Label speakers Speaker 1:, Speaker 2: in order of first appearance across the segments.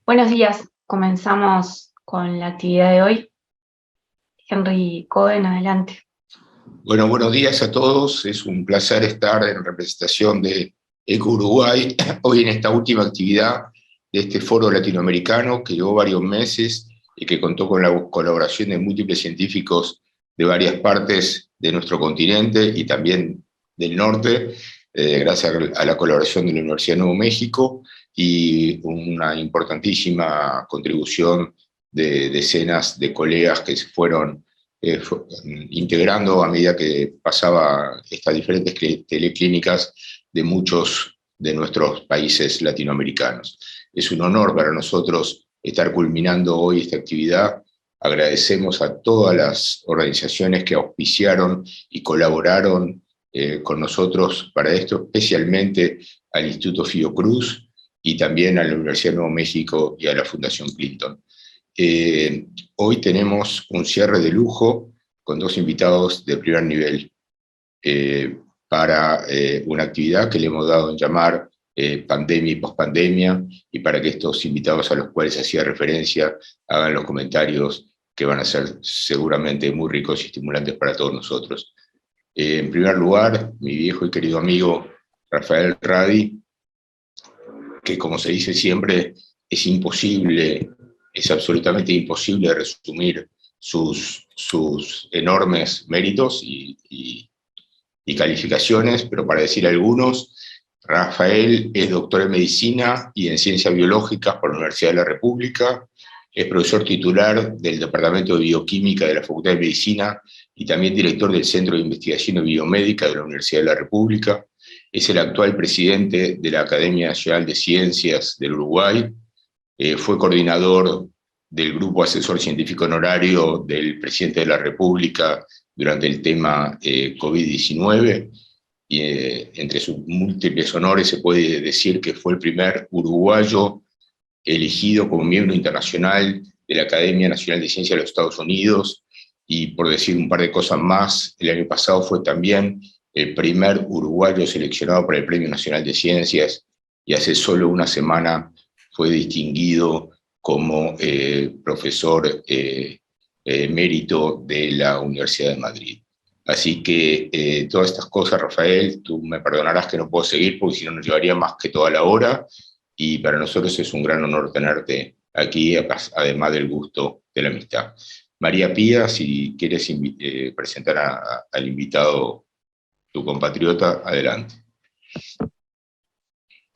Speaker 1: Buenos días, comenzamos con la actividad de hoy. Henry Cohen, adelante.
Speaker 2: Bueno, buenos días a todos. Es un placer estar en representación de ECO Uruguay hoy en esta última actividad de este foro latinoamericano que llevó varios meses y que contó con la colaboración de múltiples científicos de varias partes de nuestro continente y también del norte, gracias a la colaboración de la Universidad de Nuevo México y una importantísima contribución de decenas de colegas que se fueron integrando a medida que pasaba estas diferentes teleclínicas de muchos de nuestros países latinoamericanos. Es un honor para nosotros estar culminando hoy esta actividad. Agradecemos a todas las organizaciones que auspiciaron y colaboraron con nosotros para esto, especialmente al Instituto Fiocruz y también a la Universidad de Nuevo México y a la Fundación Clinton. Hoy tenemos un cierre de lujo con dos invitados de primer nivel para una actividad que le hemos dado en llamar pandemia y pospandemia, y para que estos invitados a los cuales hacía referencia hagan los comentarios que van a ser seguramente muy ricos y estimulantes para todos nosotros. En primer lugar, mi viejo y querido amigo Rafael Radi, que como se dice siempre, es absolutamente imposible resumir sus enormes méritos y calificaciones, pero para decir algunos, Rafael es doctor en medicina y en ciencias biológicas por la Universidad de la República, es profesor titular del Departamento de Bioquímica de la Facultad de Medicina y también director del Centro de Investigación Biomédica de la Universidad de la República. Es el actual presidente de la Academia Nacional de Ciencias del Uruguay. Fue coordinador del Grupo Asesor Científico Honorario del Presidente de la República durante el tema COVID-19. Entre sus múltiples honores se puede decir que fue el primer uruguayo elegido como miembro internacional de la Academia Nacional de Ciencias de los Estados Unidos, y por decir un par de cosas más, el año pasado fue también el primer uruguayo seleccionado para el Premio Nacional de Ciencias, y hace solo una semana fue distinguido como profesor emérito de la Universidad de Madrid. Así que todas estas cosas, Rafael, tú me perdonarás que no puedo seguir porque si no nos llevaría más que toda la hora, y para nosotros es un gran honor tenerte aquí, además del gusto de la amistad. María Pía, si quieres presentar al invitado, tu compatriota, adelante.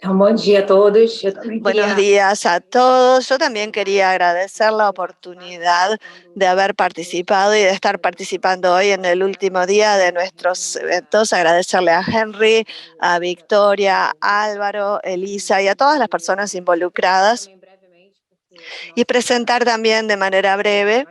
Speaker 3: Buen día a todos.
Speaker 4: Buenos días a todos. Yo también quería agradecer la oportunidad de haber participado y de estar participando hoy en el último día de nuestros eventos. Agradecerle a Henry, a Victoria, a Álvaro, Elisa y a todas las personas involucradas. Y presentar también de manera breve,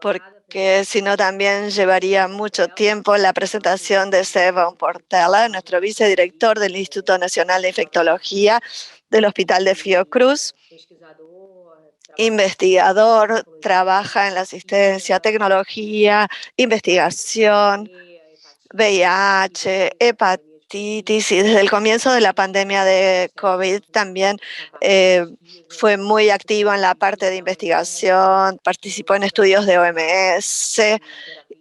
Speaker 4: porque si no también llevaría mucho tiempo, la presentación de Esteban Portela, nuestro vicedirector del Instituto Nacional de Infectología del Hospital de Fiocruz, investigador, trabaja en la asistencia, tecnología, investigación, VIH, hepatitis, y desde el comienzo de la pandemia de COVID también fue muy activo en la parte de investigación, participó en estudios de OMS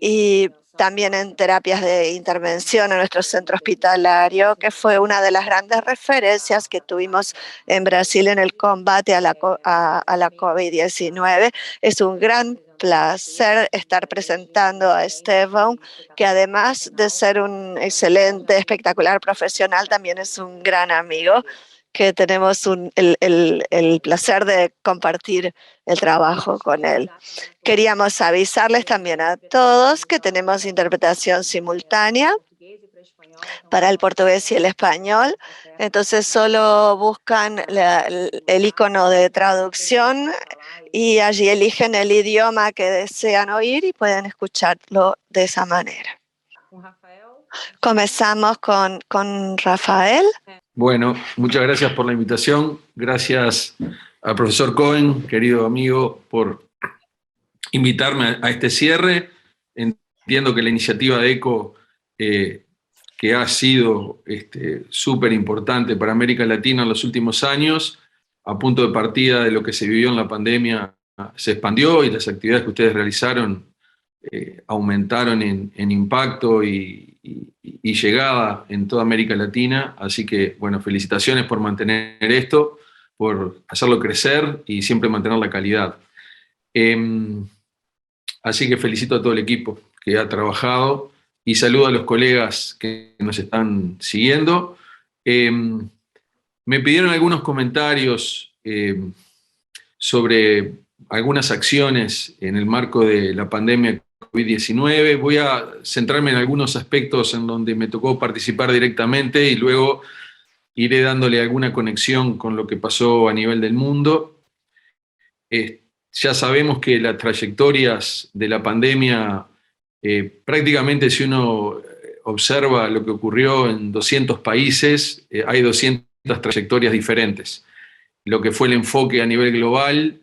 Speaker 4: y también en terapias de intervención en nuestro centro hospitalario, que fue una de las grandes referencias que tuvimos en Brasil en el combate a la COVID-19. Es un gran placer estar presentando a Esteban, que además de ser un excelente, espectacular profesional, también es un gran amigo, que tenemos el placer de compartir el trabajo con él. Queríamos avisarles también a todos que tenemos interpretación simultánea para el portugués y el español. Entonces solo buscan el icono de traducción y allí eligen el idioma que desean oír y pueden escucharlo de esa manera. Comenzamos con Rafael.
Speaker 5: Bueno, muchas gracias por la invitación. Gracias al profesor Cohen, querido amigo, por invitarme a este cierre. Entiendo que la iniciativa de ECO, que ha sido súper importante para América Latina en los últimos años, a punto de partida de lo que se vivió en la pandemia se expandió y las actividades que ustedes realizaron aumentaron en impacto y llegada en toda América Latina. Así que, bueno, felicitaciones por mantener esto, por hacerlo crecer y siempre mantener la calidad. Así que felicito a todo el equipo que ha trabajado y saludo a los colegas que nos están siguiendo. Me pidieron algunos comentarios sobre algunas acciones en el marco de la pandemia COVID-19. Voy a centrarme en algunos aspectos en donde me tocó participar directamente y luego iré dándole alguna conexión con lo que pasó a nivel del mundo. Ya sabemos que las trayectorias de la pandemia, prácticamente si uno observa lo que ocurrió en 200 países, hay 200 trayectorias diferentes. Lo que fue el enfoque a nivel global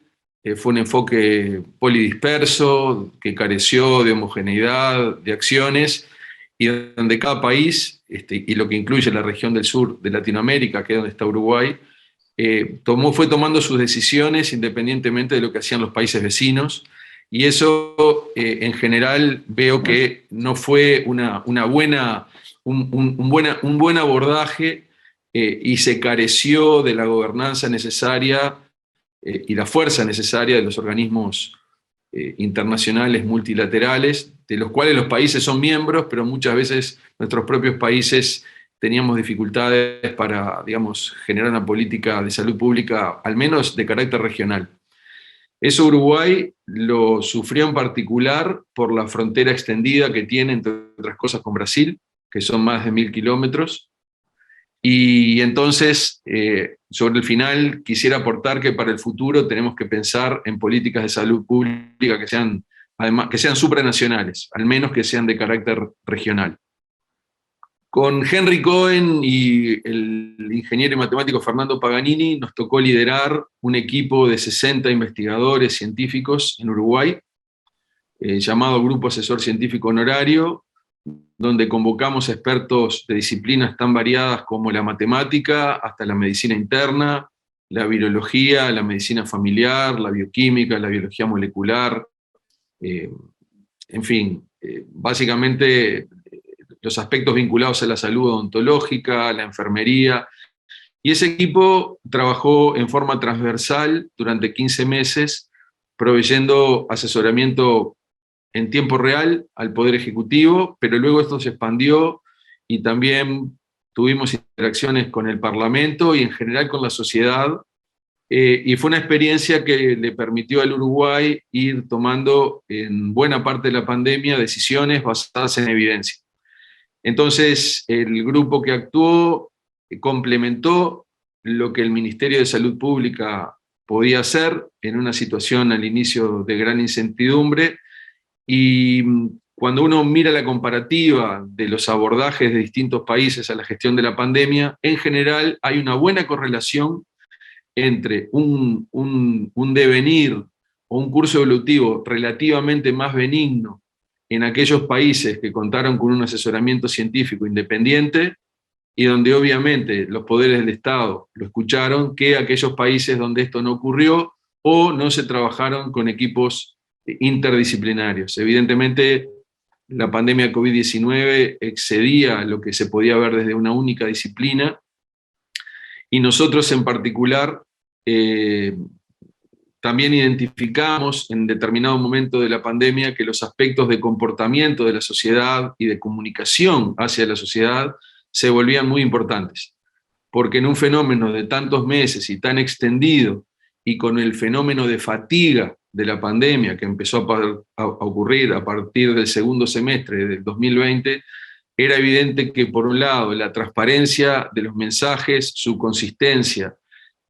Speaker 5: fue un enfoque polidisperso, que careció de homogeneidad, de acciones, y donde cada país, y lo que incluye la región del sur de Latinoamérica, que es donde está Uruguay, fue tomando sus decisiones independientemente de lo que hacían los países vecinos, y eso en general veo que no fue un buen abordaje, y se careció de la gobernanza necesaria y la fuerza necesaria de los organismos internacionales multilaterales, de los cuales los países son miembros, pero muchas veces nuestros propios países teníamos dificultades para, digamos, generar una política de salud pública, al menos de carácter regional. Eso Uruguay lo sufrió en particular por la frontera extendida que tiene, entre otras cosas, con Brasil, que son más de 1000 kilómetros. Y entonces, sobre el final, quisiera aportar que para el futuro tenemos que pensar en políticas de salud pública que sean supranacionales, al menos que sean de carácter regional. Con Henry Cohen y el ingeniero y matemático Fernando Paganini nos tocó liderar un equipo de 60 investigadores científicos en Uruguay, llamado Grupo Asesor Científico Honorario, donde convocamos a expertos de disciplinas tan variadas como la matemática, hasta la medicina interna, la virología, la medicina familiar, la bioquímica, la biología molecular, en fin, básicamente los aspectos vinculados a la salud odontológica, la enfermería. Y ese equipo trabajó en forma transversal durante 15 meses, proveyendo asesoramiento en tiempo real al Poder Ejecutivo, pero luego esto se expandió y también tuvimos interacciones con el Parlamento y en general con la sociedad, y fue una experiencia que le permitió al Uruguay ir tomando en buena parte de la pandemia decisiones basadas en evidencia. Entonces, el grupo que actuó complementó lo que el Ministerio de Salud Pública podía hacer en una situación al inicio de gran incertidumbre. Y cuando uno mira la comparativa de los abordajes de distintos países a la gestión de la pandemia, en general hay una buena correlación entre un devenir o un curso evolutivo relativamente más benigno en aquellos países que contaron con un asesoramiento científico independiente y donde obviamente los poderes del Estado lo escucharon, que aquellos países donde esto no ocurrió o no se trabajaron con equipos interdisciplinarios. Evidentemente, la pandemia COVID-19 excedía lo que se podía ver desde una única disciplina, y nosotros en particular también identificamos en determinado momento de la pandemia que los aspectos de comportamiento de la sociedad y de comunicación hacia la sociedad se volvían muy importantes, porque en un fenómeno de tantos meses y tan extendido, y con el fenómeno de fatiga de la pandemia que empezó a ocurrir a partir del segundo semestre del 2020, era evidente que por un lado la transparencia de los mensajes, su consistencia,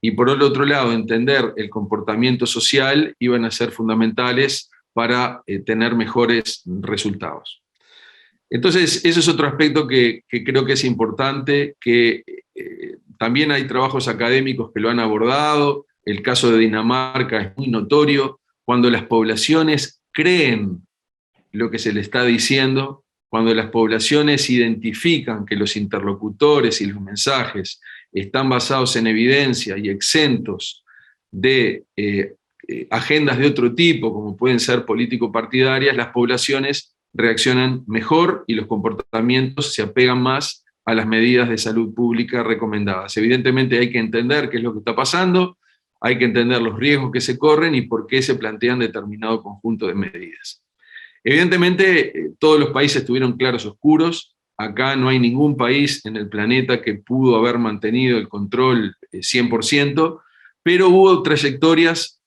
Speaker 5: y por el otro lado entender el comportamiento social iban a ser fundamentales para tener mejores resultados. Entonces, ese es otro aspecto que creo que es importante, que también hay trabajos académicos que lo han abordado. El caso de Dinamarca es muy notorio. Cuando las poblaciones creen lo que se les está diciendo, cuando las poblaciones identifican que los interlocutores y los mensajes están basados en evidencia y exentos de agendas de otro tipo, como pueden ser político-partidarias, las poblaciones reaccionan mejor y los comportamientos se apegan más a las medidas de salud pública recomendadas. Evidentemente hay que entender qué es lo que está pasando, hay que entender los riesgos que se corren y por qué se plantean determinado conjunto de medidas. Evidentemente, todos los países tuvieron claros oscuros. Acá no hay ningún país en el planeta que pudo haber mantenido el control 100%, pero hubo trayectorias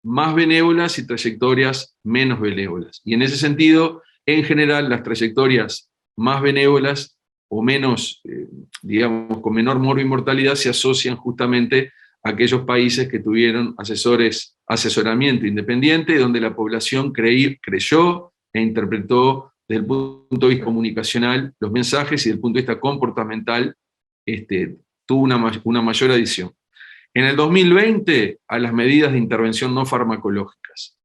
Speaker 5: más benévolas y trayectorias menos benévolas. Y en ese sentido, en general, las trayectorias más benévolas o menos, digamos, con menor mortalidad, se asocian justamente a aquellos países que tuvieron asesoramiento independiente, donde la población creyó e interpretó desde el punto de vista comunicacional los mensajes y desde el punto de vista comportamental tuvo una mayor adición. En el 2020, a las medidas de intervención no farmacológicas.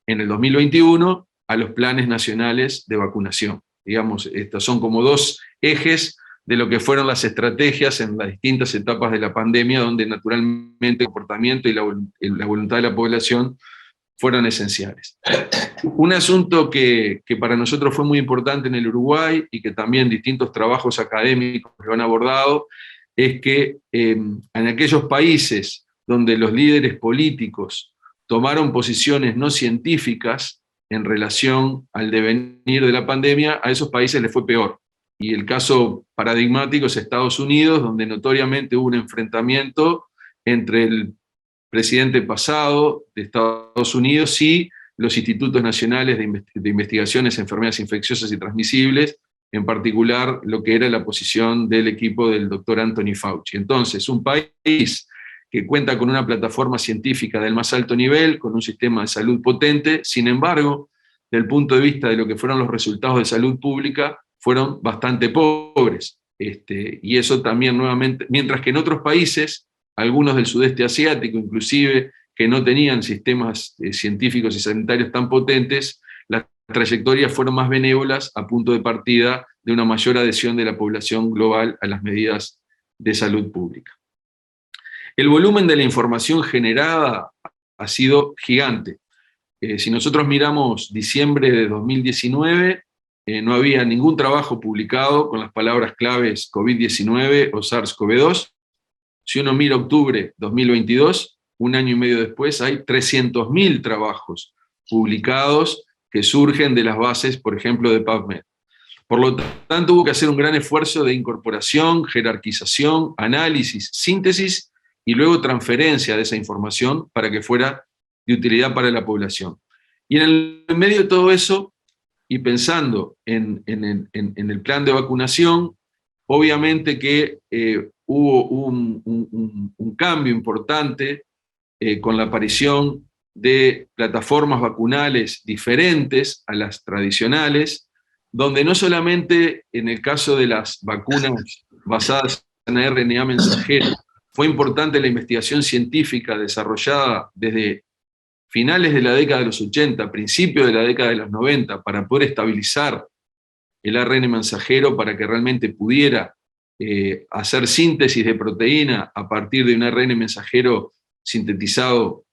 Speaker 5: En el 2021, a los planes nacionales de vacunación. Digamos, estos son como dos ejes de lo que fueron las estrategias en las distintas etapas de la pandemia, donde naturalmente el comportamiento y la voluntad de la población fueron esenciales. Un asunto que para nosotros fue muy importante en el Uruguay y que también distintos trabajos académicos lo han abordado, es que en aquellos países donde los líderes políticos tomaron posiciones no científicas en relación al devenir de la pandemia, a esos países les fue peor. Y el caso paradigmático es Estados Unidos, donde notoriamente hubo un enfrentamiento entre el presidente pasado de Estados Unidos y los institutos nacionales de investigaciones en enfermedades infecciosas y transmisibles, en particular lo que era la posición del equipo del doctor Anthony Fauci. Entonces, un país que cuenta con una plataforma científica del más alto nivel, con un sistema de salud potente, sin embargo, desde el punto de vista de lo que fueron los resultados de salud pública, fueron bastante pobres. Y eso también nuevamente, mientras que en otros países, algunos del sudeste asiático inclusive, que no tenían sistemas científicos y sanitarios tan potentes, las trayectorias fueron más benévolas a punto de partida de una mayor adhesión de la población global a las medidas de salud pública. El volumen de la información generada ha sido gigante. Si nosotros miramos diciembre de 2019, no había ningún trabajo publicado con las palabras claves COVID-19 o SARS-CoV-2. Si uno mira octubre 2022, un año y medio después, hay 300.000 trabajos publicados que surgen de las bases, por ejemplo, de PubMed. Por lo tanto, hubo que hacer un gran esfuerzo de incorporación, jerarquización, análisis, síntesis y luego transferencia de esa información para que fuera de utilidad para la población. Y en medio de todo eso, y pensando en el plan de vacunación, obviamente que hubo un cambio importante con la aparición de plataformas vacunales diferentes a las tradicionales, donde no solamente en el caso de las vacunas basadas en RNA mensajero, fue importante la investigación científica desarrollada desde finales de la década de los 80, principios de la década de los 90, para poder estabilizar el ARN mensajero para que realmente pudiera hacer síntesis de proteína a partir de un ARN mensajero sintetizado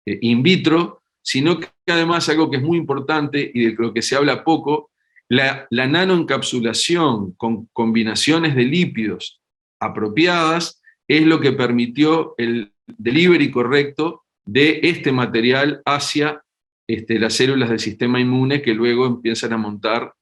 Speaker 5: in vitro, sino que además algo que es muy importante y de lo que se habla poco, la nanoencapsulación con combinaciones de lípidos apropiadas es lo que permitió el delivery correcto de este material hacia las células del sistema inmune que luego empiezan a montar,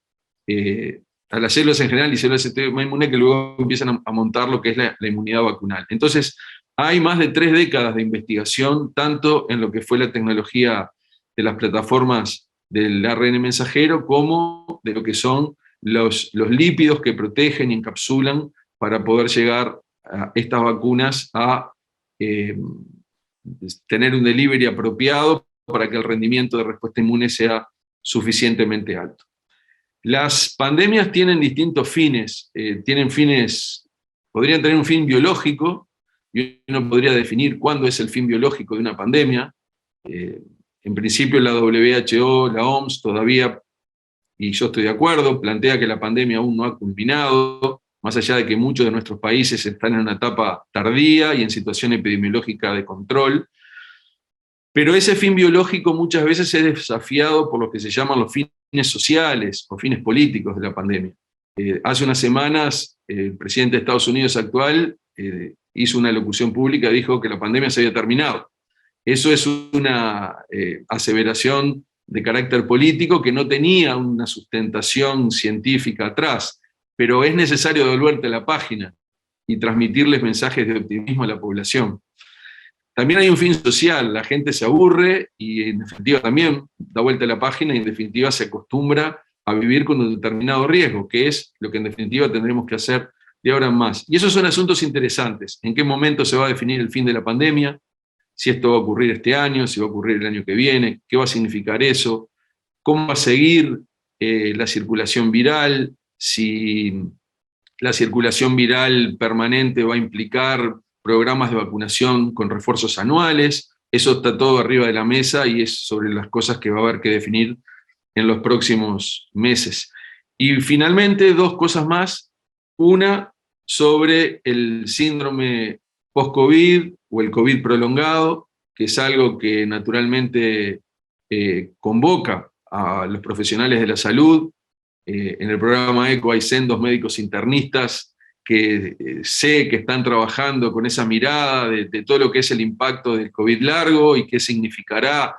Speaker 5: a las células en general y células del sistema inmune que luego empiezan a montar lo que es la inmunidad vacunal. Entonces, hay más de 3 décadas de investigación, tanto en lo que fue la tecnología de las plataformas del ARN mensajero, como de lo que son los lípidos que protegen y encapsulan para poder llegar a estas vacunas a tener un delivery apropiado para que el rendimiento de respuesta inmune sea suficientemente alto. Las pandemias tienen distintos fines, podrían tener un fin biológico, y uno podría definir cuándo es el fin biológico de una pandemia. En principio la WHO, la OMS todavía, y yo estoy de acuerdo, plantea que la pandemia aún no ha culminado, más allá de que muchos de nuestros países están en una etapa tardía y en situación epidemiológica de control. Pero ese fin biológico muchas veces es desafiado por lo que se llaman los fines sociales o fines políticos de la pandemia. Hace unas semanas, el presidente de Estados Unidos actual hizo una locución pública, dijo que la pandemia se había terminado. Eso es una aseveración de carácter político que no tenía una sustentación científica atrás, pero es necesario devolverte la página y transmitirles mensajes de optimismo a la población. También hay un fin social, la gente se aburre y en definitiva también da vuelta a la página y en definitiva se acostumbra a vivir con un determinado riesgo, que es lo que en definitiva tendremos que hacer de ahora en más. Y esos son asuntos interesantes. ¿En qué momento se va a definir el fin de la pandemia? Si esto va a ocurrir este año, si va a ocurrir el año que viene, qué va a significar eso, cómo va a seguir la circulación viral, si la circulación viral permanente va a implicar programas de vacunación con refuerzos anuales. Eso está todo arriba de la mesa y es sobre las cosas que va a haber que definir en los próximos meses. Y finalmente, dos cosas más. Una, sobre el síndrome post-COVID o el COVID prolongado, que es algo que naturalmente convoca a los profesionales de la salud. En el programa ECO hay sendos médicos internistas que sé que están trabajando con esa mirada de todo lo que es el impacto del COVID largo y qué significará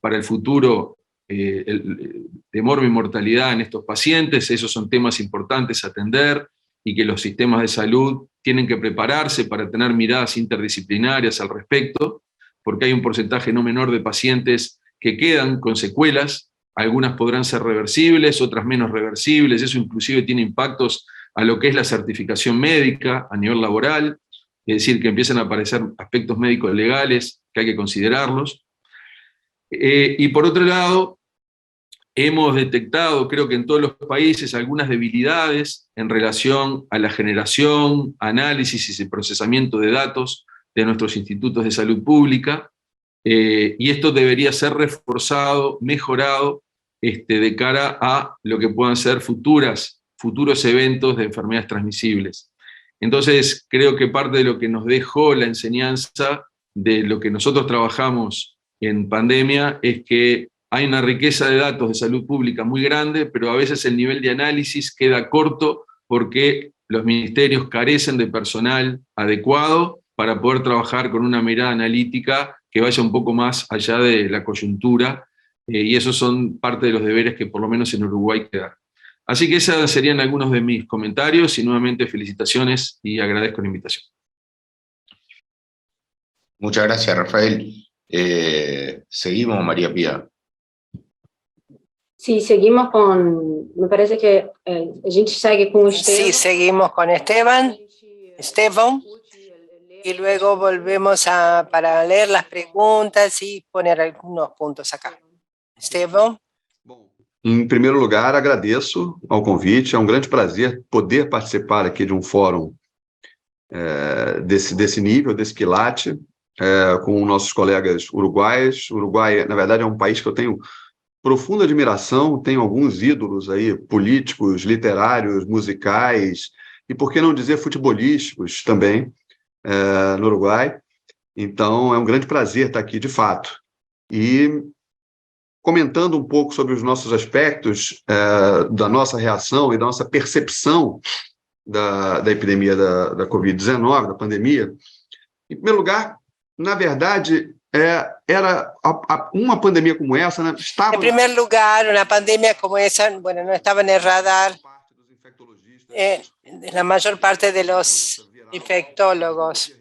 Speaker 5: para el futuro de morbo y mortalidad en estos pacientes. Esos son temas importantes a atender y que los sistemas de salud tienen que prepararse para tener miradas interdisciplinarias al respecto, porque hay un porcentaje no menor de pacientes que quedan con secuelas. Algunas podrán ser reversibles, otras menos reversibles. Eso inclusive tiene impactos a lo que es la certificación médica a nivel laboral, es decir, que empiezan a aparecer aspectos médicos legales que hay que considerarlos. Y por otro lado, hemos detectado, creo que en todos los países, algunas debilidades en relación a la generación, análisis y procesamiento de datos de nuestros institutos de salud pública, y esto debería ser reforzado, mejorado, de cara a lo que puedan ser futuros eventos de enfermedades transmisibles. Entonces, creo que parte de lo que nos dejó la enseñanza de lo que nosotros trabajamos en pandemia es que hay una riqueza de datos de salud pública muy grande, pero a veces el nivel de análisis queda corto porque los ministerios carecen de personal adecuado para poder trabajar con una mirada analítica que vaya un poco más allá de la coyuntura, y esos son parte de los deberes que por lo menos en Uruguay quedan. Así que esos serían algunos de mis comentarios y nuevamente felicitaciones y agradezco la invitación.
Speaker 2: Muchas gracias, Rafael. Seguimos, María Pía.
Speaker 3: Sí, seguimos con, me parece que a gente segue con Esteban.
Speaker 6: Sí, seguimos con Esteban, y luego volvemos para leer las preguntas y poner algunos puntos acá. Esteban.
Speaker 7: Em primeiro lugar, agradeço ao convite, é um grande prazer poder participar aqui de um fórum desse nível, desse quilate, com nossos colegas uruguaios. O Uruguai, na verdade, é um país que eu tenho profunda admiração, tenho alguns ídolos aí, políticos, literários, musicais, e por que não dizer futebolísticos também, no Uruguai. Então, é um grande prazer estar aqui, de fato. E comentando um pouco sobre os nossos aspectos da nossa reação e da nossa percepção da epidemia da Covid-19, da pandemia. Em primeiro lugar, na verdade, era uma pandemia como essa, né, estava...
Speaker 6: En primer lugar, una pandemia como esa, bueno, no estaba en el radar la mayor parte de los infectólogos.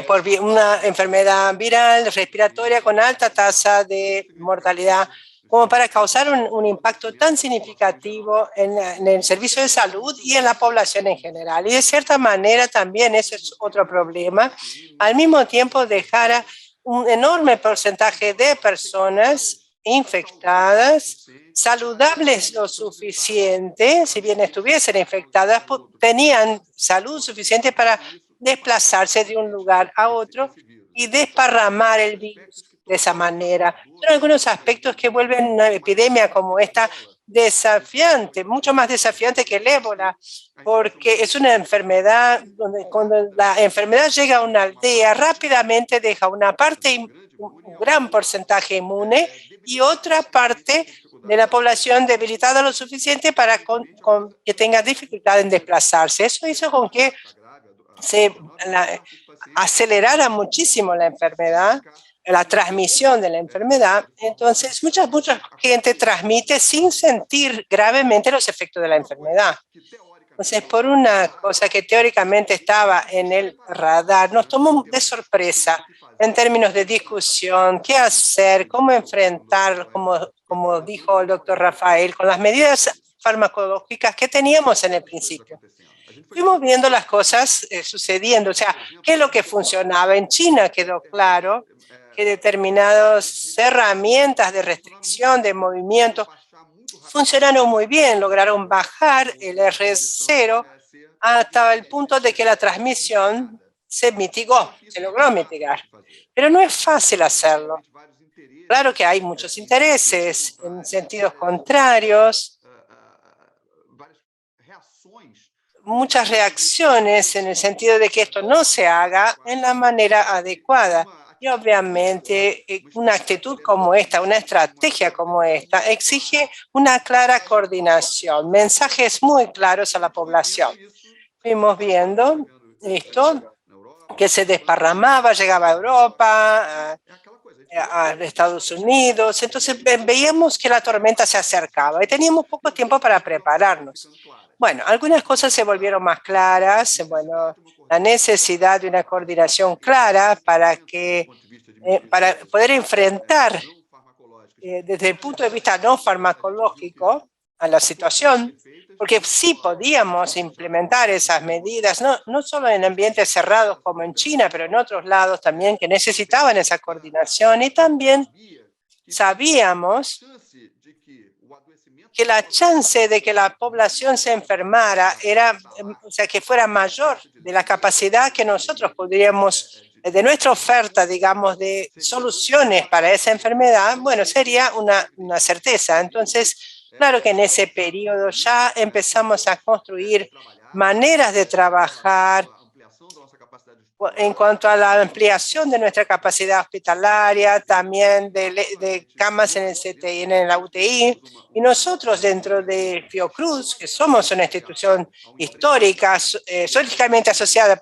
Speaker 6: Por una enfermedad viral respiratoria con alta tasa de mortalidad, como para causar un impacto tan significativo en el servicio de salud y en la población en general. Y de cierta manera también ese es otro problema. Al mismo tiempo dejara un enorme porcentaje de personas infectadas, saludables lo suficiente, si bien estuviesen infectadas, tenían salud suficiente para desplazarse de un lugar a otro y desparramar el virus de esa manera. Son algunos aspectos que vuelven una epidemia como esta desafiante, mucho más desafiante que el ébola, porque es una enfermedad donde cuando la enfermedad llega a una aldea, rápidamente deja una parte, un gran porcentaje inmune y otra parte de la población debilitada lo suficiente para que tenga dificultad en desplazarse. Eso hizo con que se acelerara muchísimo la enfermedad, la transmisión de la enfermedad. Entonces, mucha gente transmite sin sentir gravemente los efectos de la enfermedad. Entonces, por una cosa que teóricamente estaba en el radar, nos tomó de sorpresa en términos de discusión, qué hacer, cómo enfrentar, como dijo el doctor Rafael, con las medidas farmacológicas que teníamos en el principio. Fuimos viendo las cosas sucediendo, o sea, qué es lo que funcionaba. En China quedó claro que determinadas herramientas de restricción de movimiento funcionaron muy bien, lograron bajar el R0 hasta el punto de que la transmisión se mitigó, se logró mitigar. Pero no es fácil hacerlo. Claro que hay muchos intereses en sentidos contrarios, muchas reacciones en el sentido de que esto no se haga en la manera adecuada. Y obviamente una actitud como esta, una estrategia como esta, exige una clara coordinación, mensajes muy claros a la población. Fuimos viendo esto, que se desparramaba, llegaba a Europa, a Estados Unidos. Entonces veíamos que la tormenta se acercaba y teníamos poco tiempo para prepararnos. Bueno, algunas cosas se volvieron más claras. Bueno, la necesidad de una coordinación clara para poder enfrentar desde el punto de vista no farmacológico a la situación, porque sí podíamos implementar esas medidas, no solo en ambientes cerrados como en China, pero en otros lados también que necesitaban esa coordinación, y también sabíamos que la chance de que la población se enfermara era, o sea, que fuera mayor de la capacidad que nosotros podríamos, de nuestra oferta, digamos, de soluciones para esa enfermedad, bueno, sería una certeza. Entonces, claro que en ese periodo ya empezamos a construir maneras de trabajar en cuanto a la ampliación de nuestra capacidad hospitalaria, también de camas en el CTI, en la UTI, y nosotros dentro de Fiocruz, que somos una institución histórica, históricamente asociada,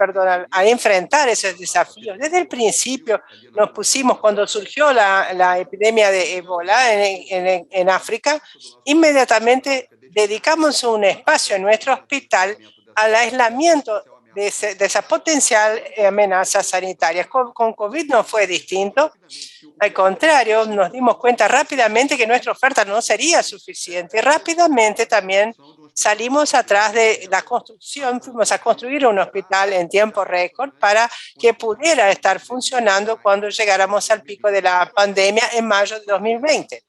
Speaker 6: a enfrentar esos desafíos. Desde el principio nos pusimos, cuando surgió la epidemia de ébola en África, inmediatamente dedicamos un espacio en nuestro hospital al aislamiento de esa potencial amenaza sanitaria. Con COVID no fue distinto. Al contrario, nos dimos cuenta rápidamente que nuestra oferta no sería suficiente. Rápidamente también salimos atrás de la construcción, fuimos a construir un hospital en tiempo récord para que pudiera estar funcionando cuando llegáramos al pico de la pandemia en mayo de 2020.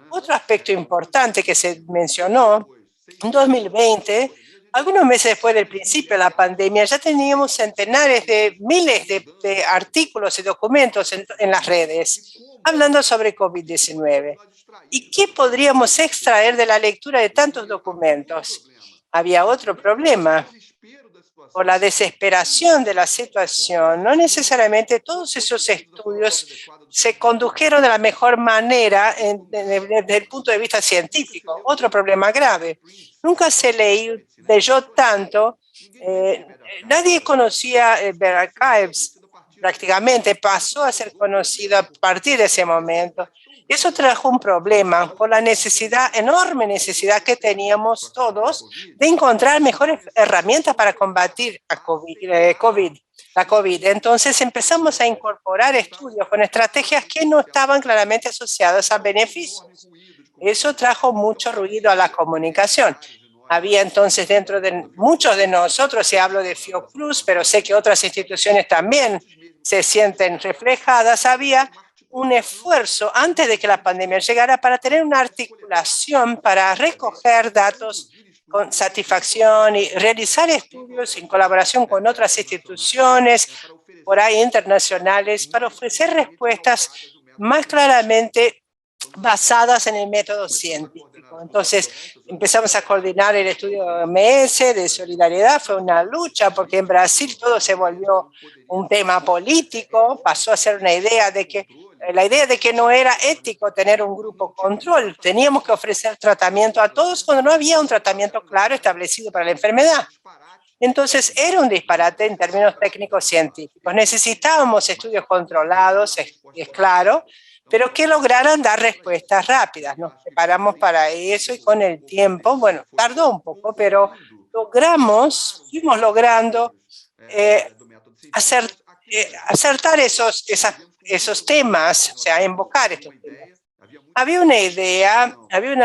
Speaker 6: Otro aspecto importante que se mencionó, en 2020, algunos meses después del principio de la pandemia, ya teníamos centenares de miles de artículos y documentos en las redes hablando sobre COVID-19. ¿Y qué podríamos extraer de la lectura de tantos documentos? Había otro problema. Por la desesperación de la situación, no necesariamente todos esos estudios se condujeron de la mejor manera desde el punto de vista científico. Otro problema grave. Nunca se leyó tanto, nadie conocía Bear Archives, prácticamente pasó a ser conocido a partir de ese momento. Y eso trajo un problema por la enorme necesidad que teníamos todos de encontrar mejores herramientas para combatir la COVID. Entonces empezamos a incorporar estudios con estrategias que no estaban claramente asociadas a beneficios. Eso trajo mucho ruido a la comunicación. Había entonces dentro de muchos de nosotros, y hablo de Fiocruz, pero sé que otras instituciones también se sienten reflejadas, había un esfuerzo antes de que la pandemia llegara para tener una articulación para recoger datos con satisfacción y realizar estudios en colaboración con otras instituciones por ahí internacionales para ofrecer respuestas más claramente basadas en el método científico. México. Entonces empezamos a coordinar el estudio OMS de solidaridad. Fue una lucha porque en Brasil todo se volvió un tema político, pasó a ser una idea de que la idea de que no era ético tener un grupo control. Teníamos que ofrecer tratamiento a todos cuando no había un tratamiento claro establecido para la enfermedad. Entonces, era un disparate en términos técnicos científicos. Necesitábamos estudios controlados, es claro, pero que lograran dar respuestas rápidas. Nos preparamos para eso y con el tiempo, bueno, tardó un poco, pero fuimos logrando acertar esos temas, o sea, invocar estos temas. Había una idea,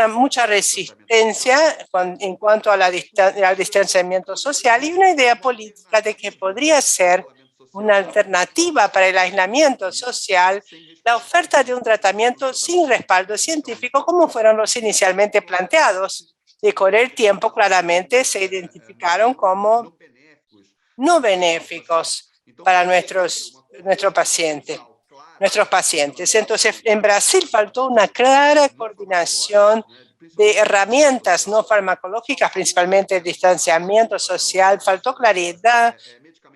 Speaker 6: mucha resistencia en cuanto al distanciamiento social y una idea política de que podría ser una alternativa para el aislamiento social, la oferta de un tratamiento sin respaldo científico como fueron los inicialmente planteados. Y con el tiempo claramente se identificaron como no benéficos para nuestros pacientes. Entonces, en Brasil faltó una clara coordinación de herramientas no farmacológicas, principalmente el distanciamiento social, faltó claridad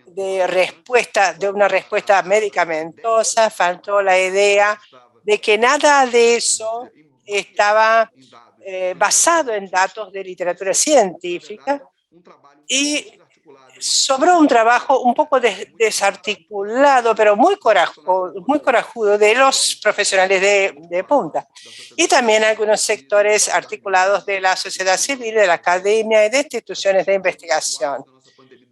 Speaker 6: de una respuesta medicamentosa, faltó la idea de que nada de eso estaba basado en datos de literatura científica y sobró un trabajo un poco desarticulado, pero muy corajudo de los profesionales de punta. Y también algunos sectores articulados de la sociedad civil, de la academia y de instituciones de investigación.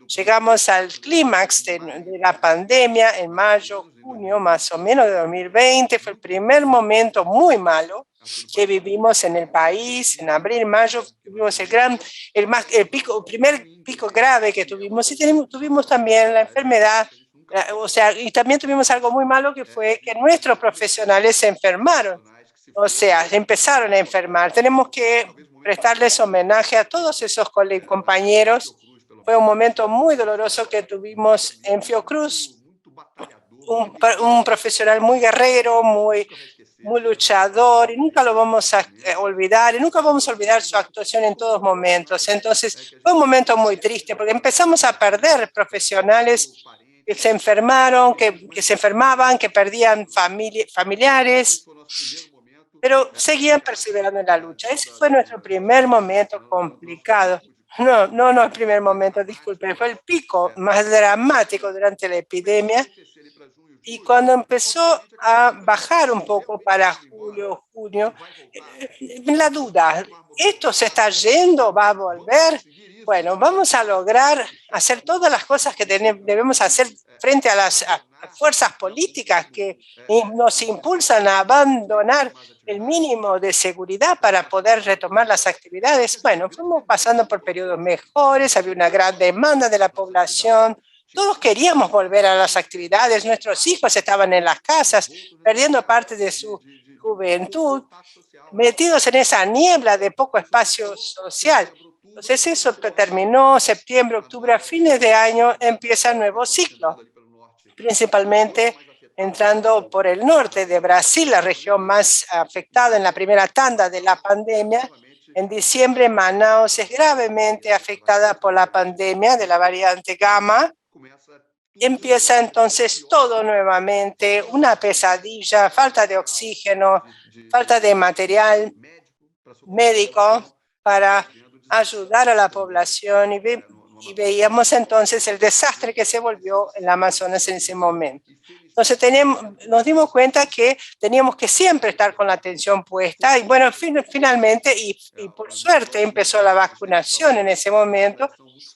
Speaker 6: Llegamos al clímax de la pandemia en mayo, junio más o menos de 2020. Fue el primer momento muy malo que vivimos en el país. En abril, mayo tuvimos el primer pico grave que tuvimos y tuvimos también la enfermedad. O sea, y también tuvimos algo muy malo que fue que nuestros profesionales se enfermaron. O sea, empezaron a enfermar. Tenemos que prestarles homenaje a todos esos compañeros. Fue un momento muy doloroso que tuvimos en Fiocruz, un profesional muy guerrero, muy luchador, y nunca lo vamos a olvidar, y nunca vamos a olvidar su actuación en todos momentos. Entonces, fue un momento muy triste, porque empezamos a perder profesionales que se enfermaron, que se enfermaban, que perdían familiares, pero seguían perseverando en la lucha. Ese fue nuestro primer momento complicado. No el primer momento, disculpen, fue el pico más dramático durante la epidemia. Y cuando empezó a bajar un poco para julio, junio, la duda, ¿esto se está yendo? ¿Va a volver? Bueno, vamos a lograr hacer todas las cosas que debemos hacer frente a las fuerzas políticas que nos impulsan a abandonar el mínimo de seguridad para poder retomar las actividades. Bueno, fuimos pasando por periodos mejores, había una gran demanda de la población. Todos queríamos volver a las actividades, nuestros hijos estaban en las casas, perdiendo parte de su juventud, metidos en esa niebla de poco espacio social. Entonces eso terminó septiembre, octubre, a fines de año empieza un nuevo ciclo, principalmente entrando por el norte de Brasil, la región más afectada en la primera tanda de la pandemia. En diciembre, Manaus es gravemente afectada por la pandemia de la variante Gamma. Empieza entonces todo nuevamente, una pesadilla, falta de oxígeno, falta de material médico para ayudar a la población y veíamos entonces el desastre que se volvió en la Amazonas en ese momento. Entonces nos dimos cuenta que teníamos que siempre estar con la atención puesta y bueno, finalmente y por suerte empezó la vacunación en ese momento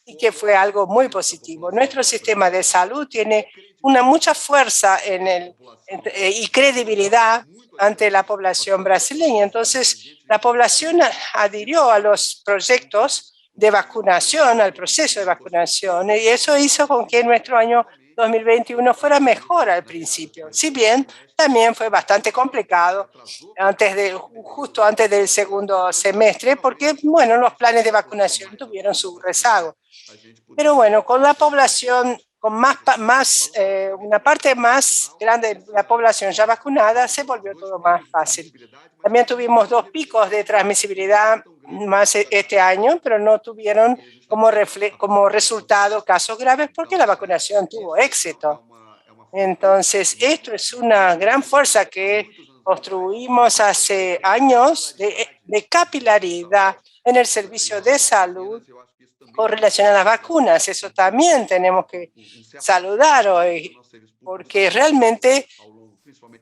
Speaker 6: y que fue algo muy positivo. Nuestro sistema de salud tiene mucha fuerza y credibilidad ante la población brasileña. Entonces, la población adhirió a los proyectos de vacunación, al proceso de vacunación, y eso hizo con que nuestro año 2021 fuera mejor al principio, si bien también fue bastante complicado justo antes del segundo semestre, porque, bueno, los planes de vacunación tuvieron su rezago. Pero bueno, con la población con una parte más grande de la población ya vacunada, se volvió todo más fácil. También tuvimos 2 picos de transmisibilidad más este año, pero no tuvieron como resultado casos graves porque la vacunación tuvo éxito. Entonces, esto es una gran fuerza que construimos hace años de capilaridad en el servicio de salud con relación a las vacunas. Eso también tenemos que saludar hoy, porque realmente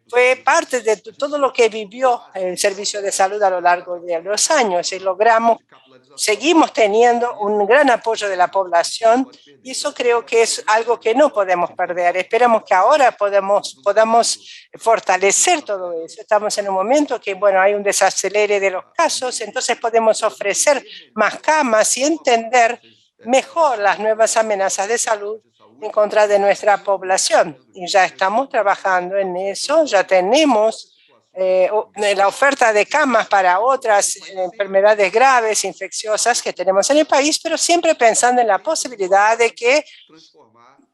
Speaker 6: fue parte de todo lo que vivió el servicio de salud a lo largo de los años y seguimos teniendo un gran apoyo de la población y eso creo que es algo que no podemos perder. Esperamos que ahora podamos fortalecer todo eso. Estamos en un momento que, bueno, hay un desacelere de los casos, entonces podemos ofrecer más camas y entender mejor las nuevas amenazas de salud en contra de nuestra población. Y ya estamos trabajando en eso, ya tenemos la oferta de camas para otras enfermedades graves, infecciosas que tenemos en el país, pero siempre pensando en la posibilidad de que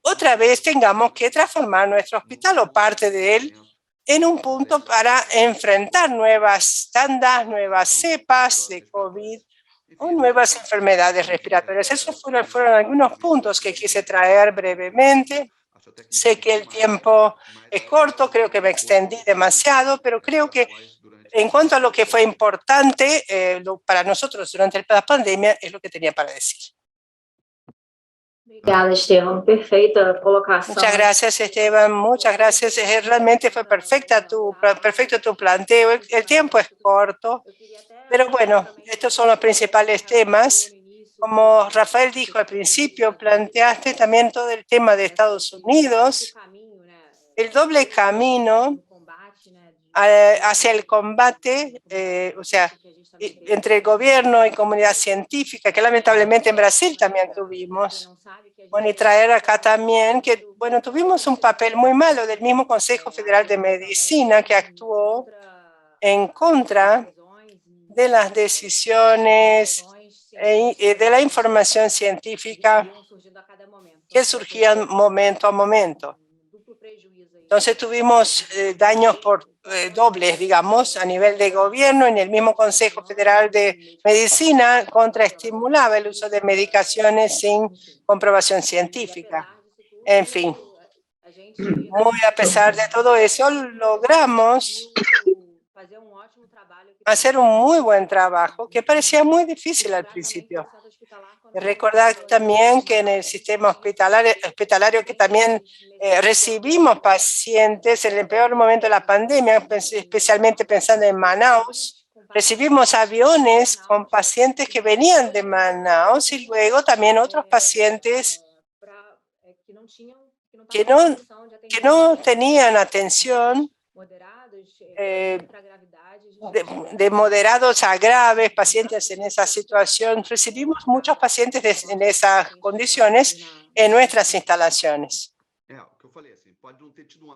Speaker 6: otra vez tengamos que transformar nuestro hospital o parte de él en un punto para enfrentar nuevas tandas, nuevas cepas de COVID o nuevas enfermedades respiratorias. Esos fueron algunos puntos que quise traer brevemente. Sé que el tiempo es corto, creo que me extendí demasiado, pero creo que en cuanto a lo que fue importante para nosotros durante la pandemia es lo que tenía para decir.
Speaker 3: Obrigada, Esteban. Perfeita colocação.
Speaker 6: Muchas gracias, Esteban. Muchas gracias. Realmente fue perfecto tu planteo. El tiempo es corto, pero bueno, estos son los principales temas. Como Rafael dijo al principio, planteaste también todo el tema de Estados Unidos, el doble camino hacia el combate, o sea, entre el gobierno y comunidad científica, que lamentablemente en Brasil también tuvimos. Bueno, y traer acá también que, bueno, tuvimos un papel muy malo del mismo Consejo Federal de Medicina que actuó en contra de las decisiones de la información científica que surgían momento a momento. Entonces tuvimos daños dobles, digamos, a nivel de gobierno. En el mismo Consejo Federal de Medicina contraestimulaba el uso de medicaciones sin comprobación científica. En fin, muy a pesar de todo eso, logramos hacer un muy buen trabajo que parecía muy difícil al principio. Recordar también que en el sistema hospitalario que también recibimos pacientes en el peor momento de la pandemia, especialmente pensando en Manaus, recibimos aviones con pacientes que venían de Manaus y luego también otros pacientes que no tenían atención de moderados a graves, pacientes en esa situación. Recibimos muchos pacientes en esas condiciones en nuestras instalaciones.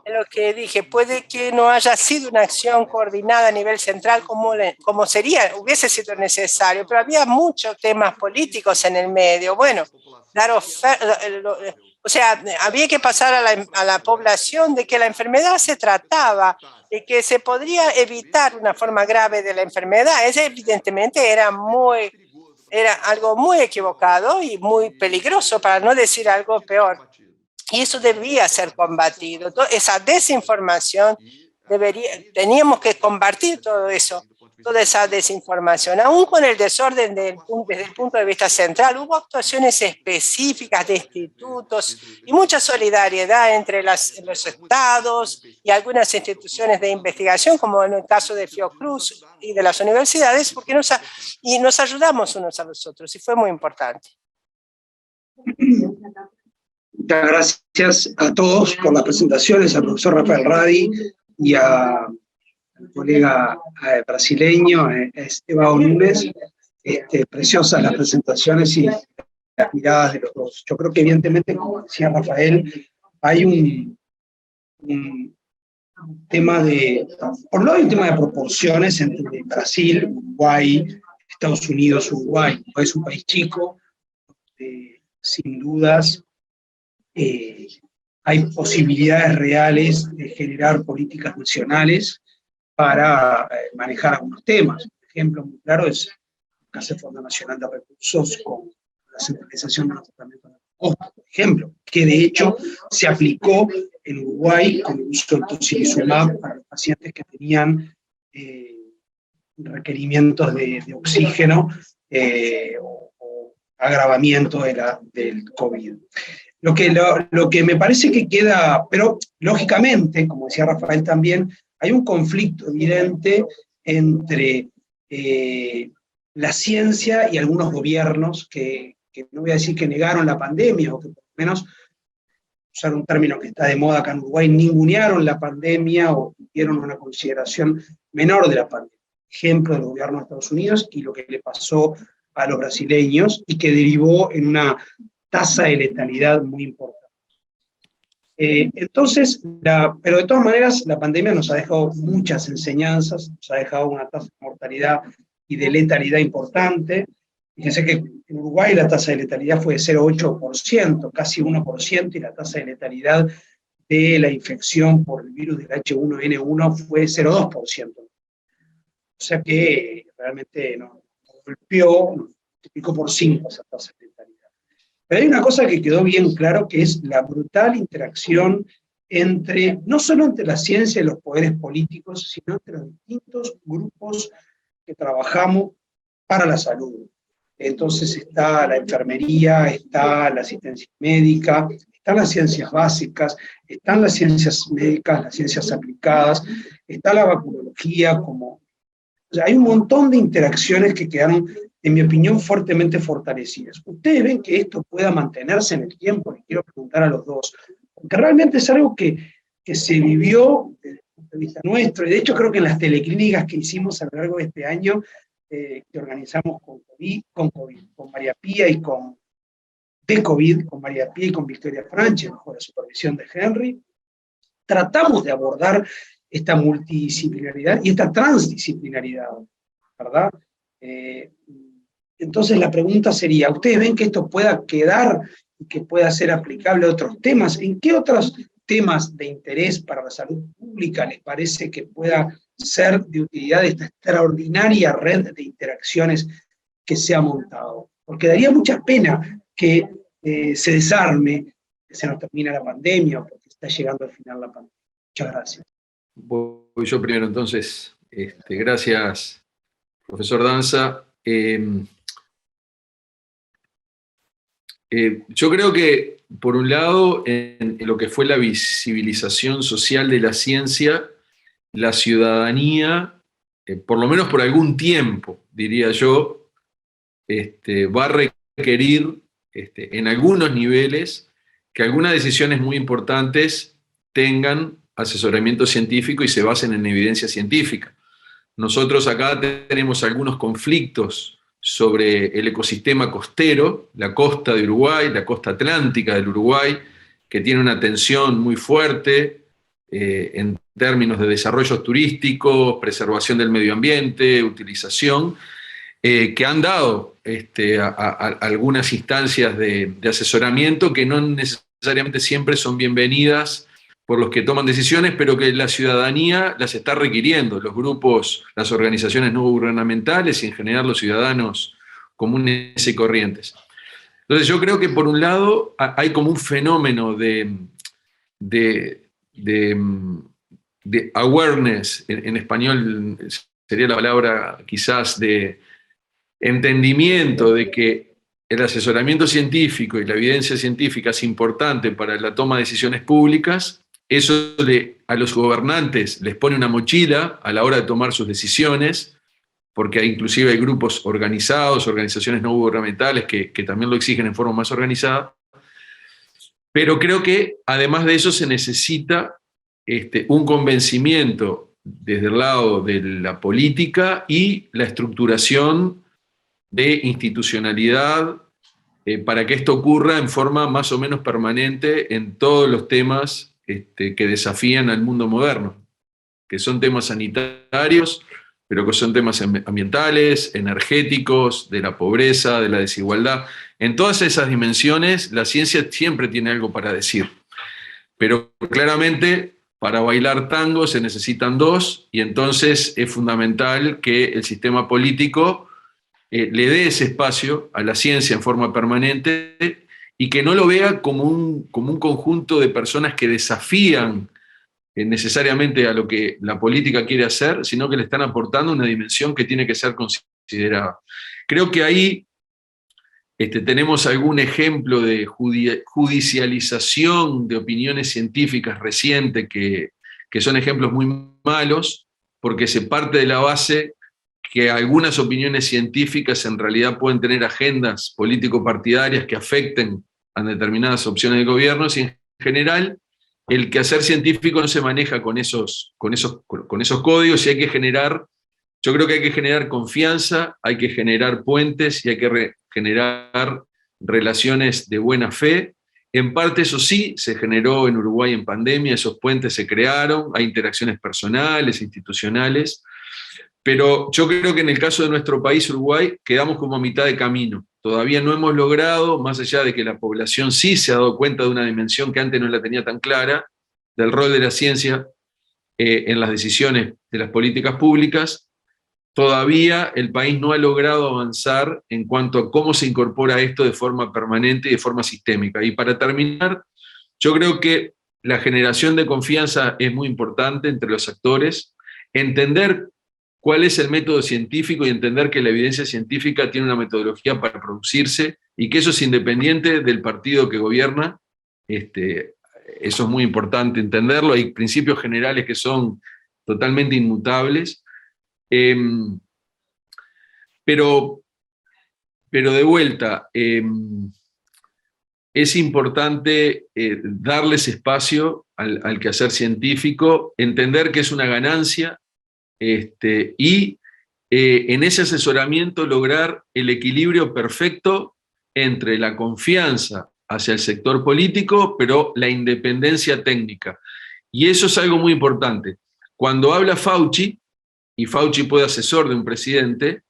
Speaker 6: Lo que dije, puede que no haya sido una acción coordinada a nivel central como hubiese sido necesario, pero había muchos temas políticos en el medio. Bueno, o sea, había que pasar a la población de que la enfermedad se trataba y que se podría evitar una forma grave de la enfermedad. Eso evidentemente era algo muy equivocado y muy peligroso, para no decir algo peor. Y eso debía ser combatido. Esa desinformación, teníamos que combatir todo eso, toda esa desinformación. Aún con el desorden desde el punto de vista central, hubo actuaciones específicas de institutos y mucha solidaridad entre los estados y algunas instituciones de investigación, como en el caso de Fiocruz y de las universidades, porque nos ayudamos unos a los otros y fue muy importante.
Speaker 8: Muchas gracias a todos por las presentaciones, al profesor Rafael Radi y al colega brasileño Esteban Nunes. Preciosas las presentaciones y las miradas de los dos. Yo creo que evidentemente, como decía Rafael, hay un tema por un lado hay un tema de proporciones entre Brasil, Uruguay, Estados Unidos, Uruguay. Es un país chico, sin dudas. hay posibilidades reales de generar políticas nacionales para manejar algunos temas. Un ejemplo muy claro es el Fondo Nacional de Recursos con la centralización de los tratamientos de costos, por ejemplo, que de hecho se aplicó en Uruguay con el uso del tocilizumab para los pacientes que tenían requerimientos de oxígeno o agravamiento del COVID. Lo que me parece que queda, pero lógicamente, como decía Rafael también, hay un conflicto evidente entre la ciencia y algunos gobiernos que no voy a decir que negaron la pandemia, o que por lo menos, usar un término que está de moda acá en Uruguay, ningunearon la pandemia o dieron una consideración menor de la pandemia. Ejemplo del gobierno de Estados Unidos y lo que le pasó a los brasileños y que derivó en una tasa de letalidad muy importante. Entonces, pero de todas maneras, la pandemia nos ha dejado muchas enseñanzas, nos ha dejado una tasa de mortalidad y de letalidad importante. Fíjense que en Uruguay la tasa de letalidad fue de 0,8%, casi 1%, y la tasa de letalidad de la infección por el virus del H1N1 fue 0,2%. O sea que realmente nos golpeó, nos multiplicó por 5 esa tasa de letalidad. Pero hay una cosa que quedó bien claro, que es la brutal interacción no solo entre la ciencia y los poderes políticos, sino entre los distintos grupos que trabajamos para la salud. Entonces está la enfermería, está la asistencia médica, están las ciencias básicas, están las ciencias médicas, las ciencias aplicadas, está la vacunología, o sea, hay un montón de interacciones que quedaron, en mi opinión, fuertemente fortalecidas. ¿Ustedes ven que esto pueda mantenerse en el tiempo? Les quiero preguntar a los dos, porque realmente es algo que se vivió desde el punto de vista nuestro, y de hecho creo que en las teleclínicas que hicimos a lo largo de este año, que organizamos con María Pía y con María Pía y con Victoria Franchi, bajo la supervisión de Henry, tratamos de abordar esta multidisciplinaridad y esta transdisciplinaridad, ¿verdad? Entonces la pregunta sería, ¿ustedes ven que esto pueda quedar y que pueda ser aplicable a otros temas? ¿En qué otros temas de interés para la salud pública les parece que pueda ser de utilidad esta extraordinaria red de interacciones que se ha montado? Porque daría mucha pena que se desarme, que se nos termine la pandemia, o porque está llegando al final la pandemia. Muchas gracias.
Speaker 5: Voy yo primero, entonces. Gracias, profesor Danza. Yo creo que, por un lado, en lo que fue la visibilización social de la ciencia, la ciudadanía, por lo menos por algún tiempo, diría yo, va a requerir en algunos niveles que algunas decisiones muy importantes tengan asesoramiento científico y se basen en evidencia científica. Nosotros acá tenemos algunos conflictos sobre el ecosistema costero, la costa de Uruguay, la costa atlántica del Uruguay, que tiene una tensión muy fuerte en términos de desarrollos turísticos, preservación del medio ambiente, utilización, que han dado a algunas instancias de asesoramiento que no necesariamente siempre son bienvenidas por los que toman decisiones, pero que la ciudadanía las está requiriendo, los grupos, las organizaciones no gubernamentales y en general los ciudadanos comunes y corrientes. Entonces yo creo que por un lado hay como un fenómeno de awareness, en español sería la palabra quizás de entendimiento de que el asesoramiento científico y la evidencia científica es importante para la toma de decisiones públicas. Eso a los gobernantes les pone una mochila a la hora de tomar sus decisiones, porque inclusive hay grupos organizados, organizaciones no gubernamentales que también lo exigen en forma más organizada. Pero creo que además de eso se necesita un convencimiento desde el lado de la política y la estructuración de institucionalidad para que esto ocurra en forma más o menos permanente en todos los temas que desafían al mundo moderno, que son temas sanitarios, pero que son temas ambientales, energéticos, de la pobreza, de la desigualdad. En todas esas dimensiones, la ciencia siempre tiene algo para decir. Pero claramente, para bailar tango se necesitan dos, y entonces es fundamental que el sistema político le dé ese espacio a la ciencia en forma permanente y que no lo vea como un conjunto de personas que desafían necesariamente a lo que la política quiere hacer, sino que le están aportando una dimensión que tiene que ser considerada. Creo que ahí tenemos algún ejemplo de judicialización de opiniones científicas reciente que son ejemplos muy malos, porque se parte de la base que algunas opiniones científicas en realidad pueden tener agendas político-partidarias que afecten a determinadas opciones de gobierno, y en general el quehacer científico no se maneja con esos códigos, y hay que generar, yo creo que hay que generar confianza, hay que generar puentes y hay que generar relaciones de buena fe. En parte eso sí se generó en Uruguay en pandemia, esos puentes se crearon, hay interacciones personales, institucionales, pero yo creo que en el caso de nuestro país, Uruguay, quedamos como a mitad de camino. Todavía no hemos logrado, más allá de que la población sí se ha dado cuenta de una dimensión que antes no la tenía tan clara, del rol de la ciencia en las decisiones de las políticas públicas, todavía el país no ha logrado avanzar en cuanto a cómo se incorpora esto de forma permanente y de forma sistémica. Y para terminar, yo creo que la generación de confianza es muy importante entre los actores, entender cuál es el método científico y entender que la evidencia científica tiene una metodología para producirse y que eso es independiente del partido que gobierna. Eso es muy importante entenderlo. Hay principios generales que son totalmente inmutables. Pero de vuelta, es importante darles espacio al quehacer científico, entender que es una ganancia, y en ese asesoramiento lograr el equilibrio perfecto entre la confianza hacia el sector político, pero la independencia técnica. Y eso es algo muy importante. Cuando habla Fauci, y Fauci puede asesor de un presidente,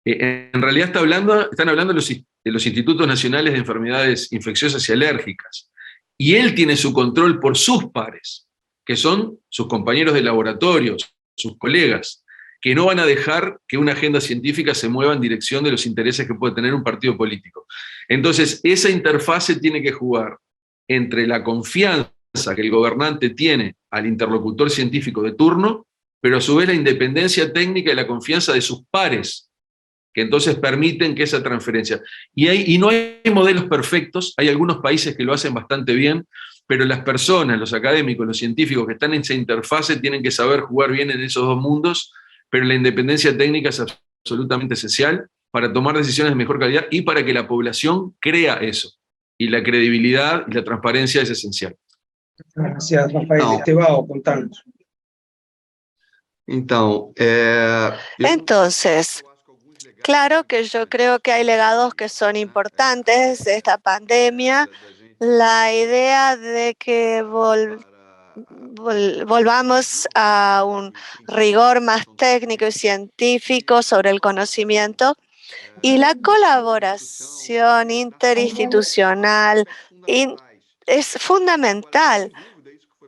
Speaker 5: en realidad están hablando de los Institutos Nacionales de Enfermedades Infecciosas y Alérgicas. Y él tiene su control por sus pares, que son sus compañeros de laboratorio, sus colegas, que no van a dejar que una agenda científica se mueva en dirección de los intereses que puede tener un partido político. Entonces, esa interfase tiene que jugar entre la confianza que el gobernante tiene al interlocutor científico de turno, pero a su vez la independencia técnica y la confianza de sus pares, que entonces permiten que esa transferencia. Y no hay modelos perfectos, hay algunos países que lo hacen bastante bien, pero las personas, los académicos, los científicos que están en esa interfase tienen que saber jugar bien en esos dos mundos, pero la independencia técnica es absolutamente esencial para tomar decisiones de mejor calidad y para que la población crea eso. Y la credibilidad y la transparencia es esencial.
Speaker 8: Gracias, Rafael. Estevão, contanos.
Speaker 4: Entonces, claro que yo creo que hay legados que son importantes de esta pandemia. La idea de que volvamos a un rigor más técnico y científico sobre el conocimiento y la colaboración interinstitucional es fundamental.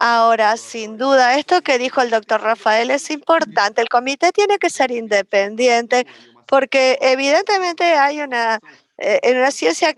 Speaker 4: Ahora, sin duda, esto que dijo el doctor Rafael es importante. El comité tiene que ser independiente porque evidentemente hay una ciencia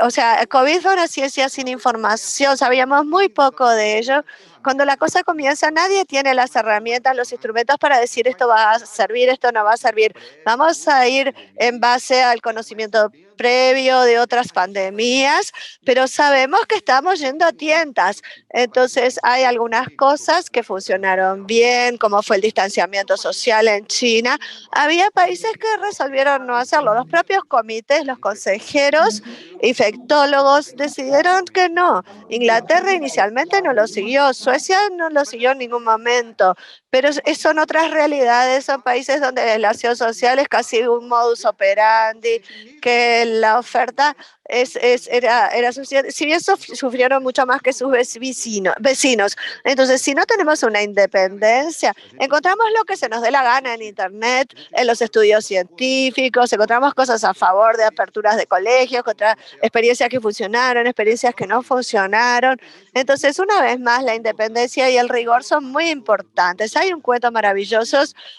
Speaker 4: o sea, COVID fue una ciencia sin información, sabíamos muy poco de ello. Cuando la cosa comienza, nadie tiene las herramientas, los instrumentos para decir esto va a servir, esto no va a servir. Vamos a ir en base al conocimiento previo de otras pandemias, pero sabemos que estamos yendo a tientas. Entonces, hay algunas cosas que funcionaron bien, como fue el distanciamiento social en China. Había países que resolvieron no hacerlo. Los propios comités, los consejeros, infectólogos decidieron que no. Inglaterra inicialmente no lo siguió, Suecia no lo siguió en ningún momento, pero son otras realidades, son países donde la aislación social es casi un modus operandi, que la oferta era suficiente, si bien sufrieron mucho más que sus vecinos. Entonces, si no tenemos una independencia, encontramos lo que se nos dé la gana en Internet, en los estudios científicos, encontramos cosas a favor de aperturas de colegios, contra experiencias que funcionaron, experiencias que no funcionaron. Entonces, una vez más, la independencia y el rigor son muy importantes. Hay un cuento maravilloso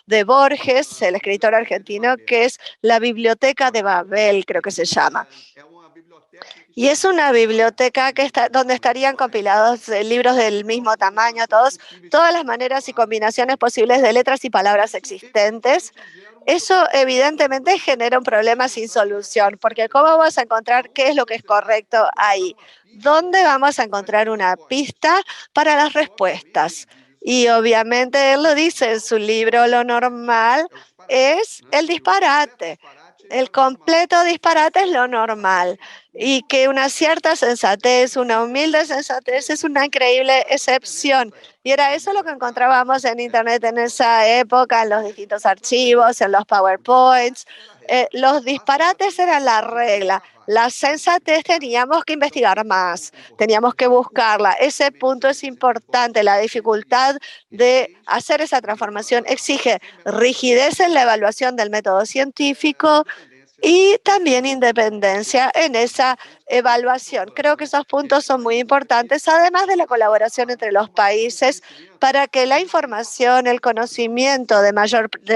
Speaker 4: de Borges, el escritor argentino, que es La Biblioteca de Babel, creo que se llama. Y es una biblioteca donde estarían compilados libros del mismo tamaño, todas las maneras y combinaciones posibles de letras y palabras existentes. Eso evidentemente genera un problema sin solución, porque ¿cómo vamos a encontrar qué es lo que es correcto ahí? ¿Dónde vamos a encontrar una pista para las respuestas? Y obviamente él lo dice en su libro, lo normal es el disparate. El completo disparate es lo normal y que una cierta sensatez, una humilde sensatez es una increíble excepción. Y era eso lo que encontrábamos en Internet en esa época, en los distintos archivos, en los PowerPoints. Los disparates eran la regla. La sensatez teníamos que investigar más, teníamos que buscarla. Ese punto es importante. La dificultad de hacer esa transformación exige rigidez en la evaluación del método científico y también independencia en esa evaluación. Creo que esos puntos son muy importantes, además de la colaboración entre los países para que la información, el conocimiento de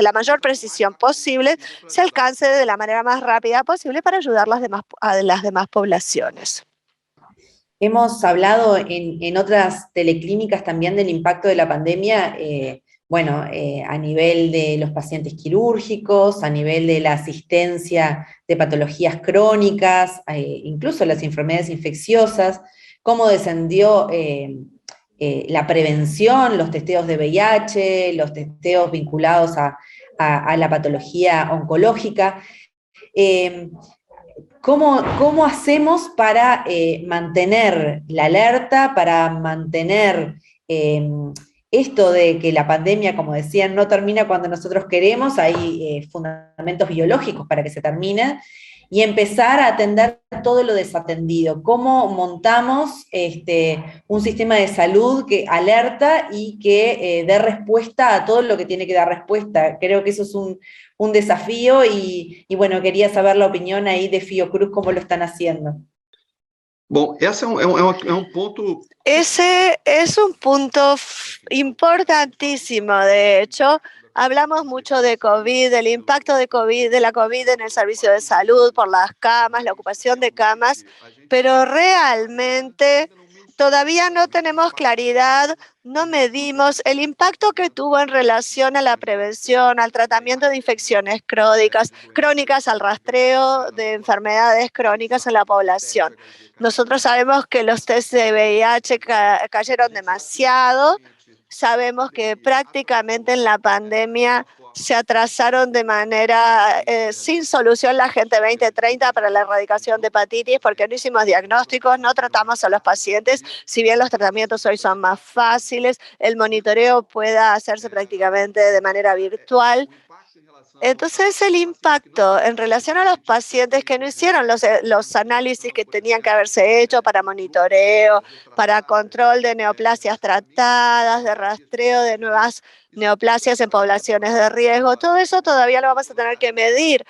Speaker 4: la mayor precisión posible se alcance de la manera más rápida posible para ayudar a las demás poblaciones.
Speaker 9: Hemos hablado en otras teleclínicas también del impacto de la pandemia, a nivel de los pacientes quirúrgicos, a nivel de la asistencia de patologías crónicas, incluso las enfermedades infecciosas, cómo descendió la prevención, los testeos de VIH, los testeos vinculados a la patología oncológica. ¿Cómo hacemos para mantener la alerta, para mantener esto de que la pandemia, como decían, no termina cuando nosotros queremos? Hay fundamentos biológicos para que se termine, y empezar a atender todo lo desatendido? ¿Cómo montamos un sistema de salud que alerta y que dé respuesta a todo lo que tiene que dar respuesta? Creo que eso es un desafío y bueno, quería saber la opinión ahí de Fiocruz, cómo lo están haciendo.
Speaker 7: Bom, esse punto.
Speaker 4: Ese es un punto importantísimo, de hecho. Hablamos mucho de COVID, del impacto de la COVID en el servicio de salud, por las camas, la ocupación de camas, pero realmente todavía no tenemos claridad, no medimos el impacto que tuvo en relación a la prevención, al tratamiento de infecciones crónicas, al rastreo de enfermedades crónicas en la población. Nosotros sabemos que los test de VIH cayeron demasiado. Sabemos que prácticamente en la pandemia se atrasaron de manera sin solución la Agenda 2030 para la erradicación de hepatitis, porque no hicimos diagnósticos, no tratamos a los pacientes. Si bien los tratamientos hoy son más fáciles, el monitoreo puede hacerse prácticamente de manera virtual. Entonces, el impacto en relación a los pacientes que no hicieron los análisis que tenían que haberse hecho para monitoreo, para control de neoplasias tratadas, de rastreo de nuevas neoplasias en poblaciones de riesgo, todo eso todavía lo vamos a tener que medir.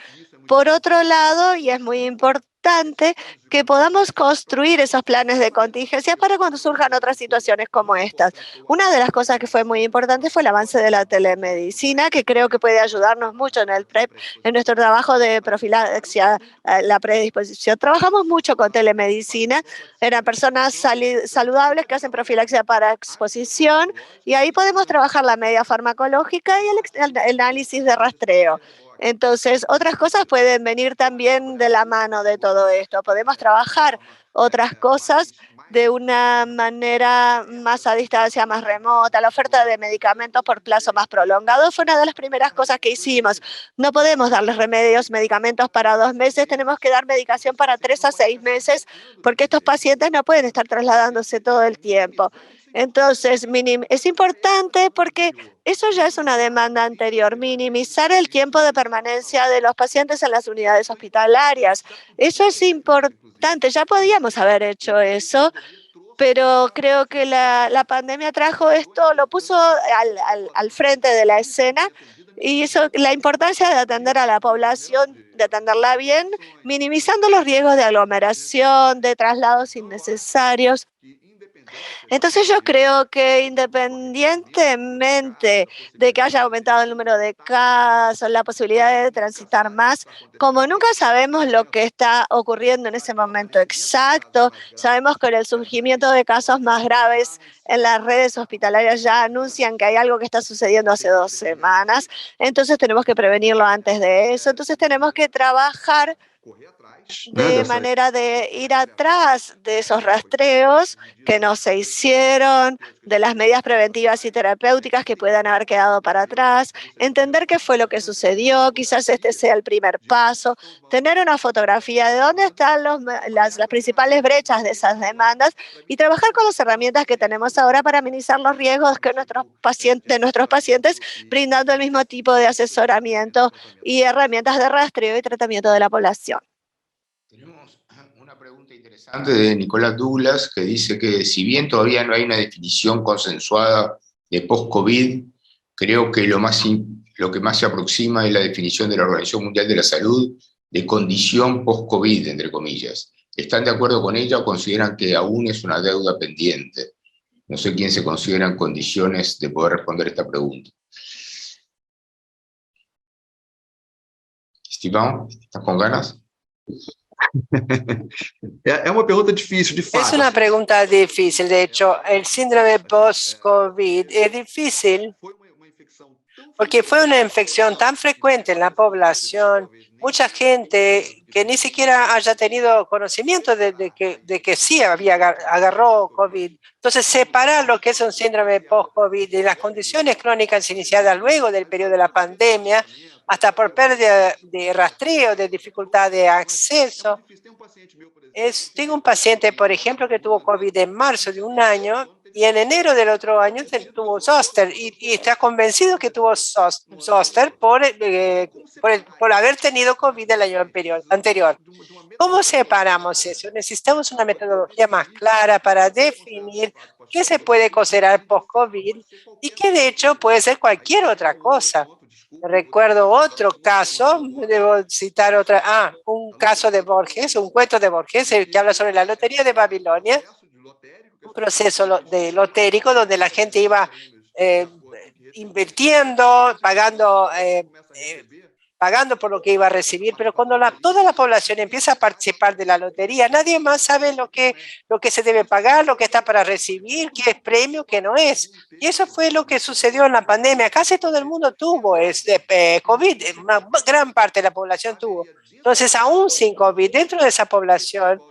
Speaker 4: Por otro lado, y es muy importante que podamos construir esos planes de contingencia para cuando surjan otras situaciones como estas. Una de las cosas que fue muy importante fue el avance de la telemedicina, que creo que puede ayudarnos mucho en el PrEP, en nuestro trabajo de profilaxia, la predisposición. Trabajamos mucho con telemedicina, eran personas saludables que hacen profilaxia para exposición, y ahí podemos trabajar la media farmacológica y el análisis de rastreo. Entonces, otras cosas pueden venir también de la mano de todo esto. Podemos trabajar otras cosas de una manera más a distancia, más remota. La oferta de medicamentos por plazo más prolongado fue una de las primeras cosas que hicimos. No podemos darles medicamentos para 2 meses, tenemos que dar medicación para 3 a 6 meses, porque estos pacientes no pueden estar trasladándose todo el tiempo. Entonces, es importante porque eso ya es una demanda anterior, minimizar el tiempo de permanencia de los pacientes en las unidades hospitalarias. Eso es importante, ya podíamos haber hecho eso, pero creo que la pandemia trajo esto, lo puso al frente de la escena y eso, la importancia de atender a la población, de atenderla bien, minimizando los riesgos de aglomeración, de traslados innecesarios. Entonces yo creo que independientemente de que haya aumentado el número de casos, la posibilidad de transitar más, como nunca sabemos lo que está ocurriendo en ese momento exacto, sabemos que el surgimiento de casos más graves en las redes hospitalarias ya anuncian que hay algo que está sucediendo hace 2 semanas, entonces tenemos que prevenirlo antes de eso, entonces tenemos que trabajar de manera de ir atrás de esos rastreos que no se hicieron, de las medidas preventivas y terapéuticas que puedan haber quedado para atrás, entender qué fue lo que sucedió, quizás este sea el primer paso, tener una fotografía de dónde están las principales brechas de esas demandas y trabajar con las herramientas que tenemos ahora para minimizar los riesgos que nuestros pacientes, brindando el mismo tipo de asesoramiento y herramientas de rastreo y tratamiento de la población.
Speaker 2: Tenemos una pregunta interesante de Nicolás Douglas que dice que si bien todavía no hay una definición consensuada de post-COVID, creo que lo que más se aproxima es la definición de la Organización Mundial de la Salud de condición post-COVID, entre comillas. ¿Están de acuerdo con ella o consideran que aún es una deuda pendiente? No sé quién se considera en condiciones de poder responder esta pregunta. Esteban, ¿estás con ganas?
Speaker 7: É uma pergunta difícil, de fato.
Speaker 6: Es una pregunta difícil, de hecho, el síndrome post-COVID es difícil porque fue una infección tan frecuente en la población, mucha gente que ni siquiera haya tenido conocimiento de que sí agarró COVID. Entonces, separar lo que es un síndrome post-COVID de las condiciones crónicas iniciadas luego del periodo de la pandemia, hasta por pérdida de rastreo, de dificultad de acceso. Tengo un paciente, por ejemplo, que tuvo COVID en marzo de un año y en enero del otro año tuvo zóster y está convencido que tuvo zóster por haber tenido COVID el año anterior. ¿Cómo separamos eso? Necesitamos una metodología más clara para definir qué se puede considerar post-COVID y que de hecho puede ser cualquier otra cosa. Recuerdo otro caso, debo citar un caso de Borges, un cuento de Borges que habla sobre la lotería de Babilonia, un proceso lotérico donde la gente iba invirtiendo, pagando por lo que iba a recibir, pero cuando toda la población empieza a participar de la lotería, nadie más sabe lo que se debe pagar, lo que está para recibir, qué es premio, qué no es. Y eso fue lo que sucedió en la pandemia. Casi todo el mundo tuvo COVID, una gran parte de la población tuvo. Entonces, aún sin COVID, dentro de esa población,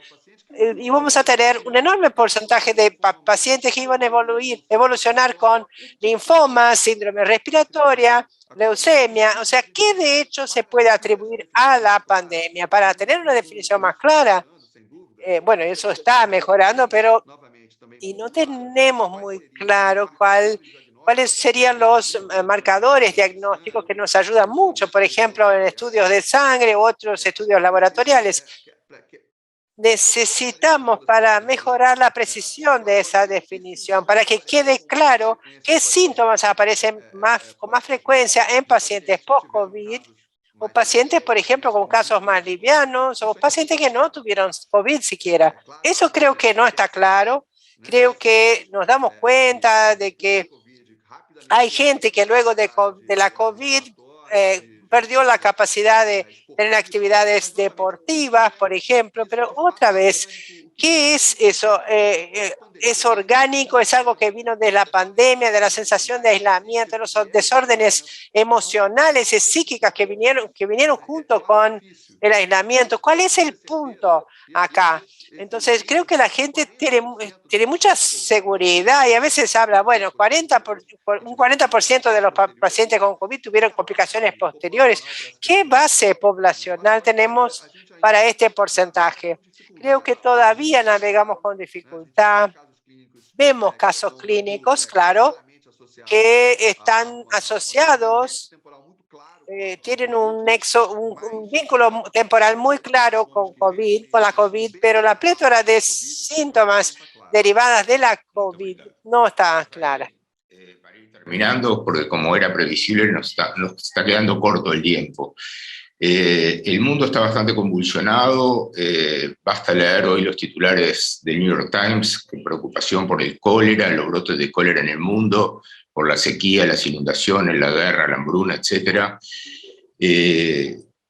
Speaker 6: íbamos a tener un enorme porcentaje de pacientes que iban a evolucionar con linfomas, síndrome respiratoria, leucemia, o sea, ¿qué de hecho se puede atribuir a la pandemia? Para tener una definición más clara, bueno, eso está mejorando, pero y no tenemos muy claro cuáles serían los marcadores diagnósticos que nos ayudan mucho, por ejemplo, en estudios de sangre u otros estudios laboratoriales. Necesitamos para mejorar la precisión de esa definición, para que quede claro qué síntomas aparecen con más frecuencia en pacientes post-COVID o pacientes, por ejemplo, con casos más livianos o pacientes que no tuvieron COVID siquiera. Eso creo que no está claro. Creo que nos damos cuenta de que hay gente que luego de la COVID perdió la capacidad de tener actividades deportivas, por ejemplo, pero otra vez, ¿qué es eso? ¿Es orgánico? ¿Es algo que vino de la pandemia, de la sensación de aislamiento, de los desórdenes emocionales y psíquicas que vinieron junto con el aislamiento? ¿Cuál es el punto acá? Entonces, creo que la gente tiene mucha seguridad y a veces habla, bueno, un 40% de los pacientes con COVID tuvieron complicaciones posteriores. ¿Qué base poblacional tenemos para este porcentaje? Creo que todavía navegamos con dificultad vemos casos clínicos, claro, que están asociados, tienen un nexo, un vínculo temporal muy claro con la COVID, pero la plétora de síntomas derivadas de la COVID no está clara.
Speaker 2: Para ir terminando, porque como era previsible, nos está quedando corto el tiempo. El mundo está bastante convulsionado, basta leer hoy los titulares del New York Times, con preocupación por el cólera, los brotes de cólera en el mundo, por la sequía, las inundaciones, la guerra, la hambruna, etc.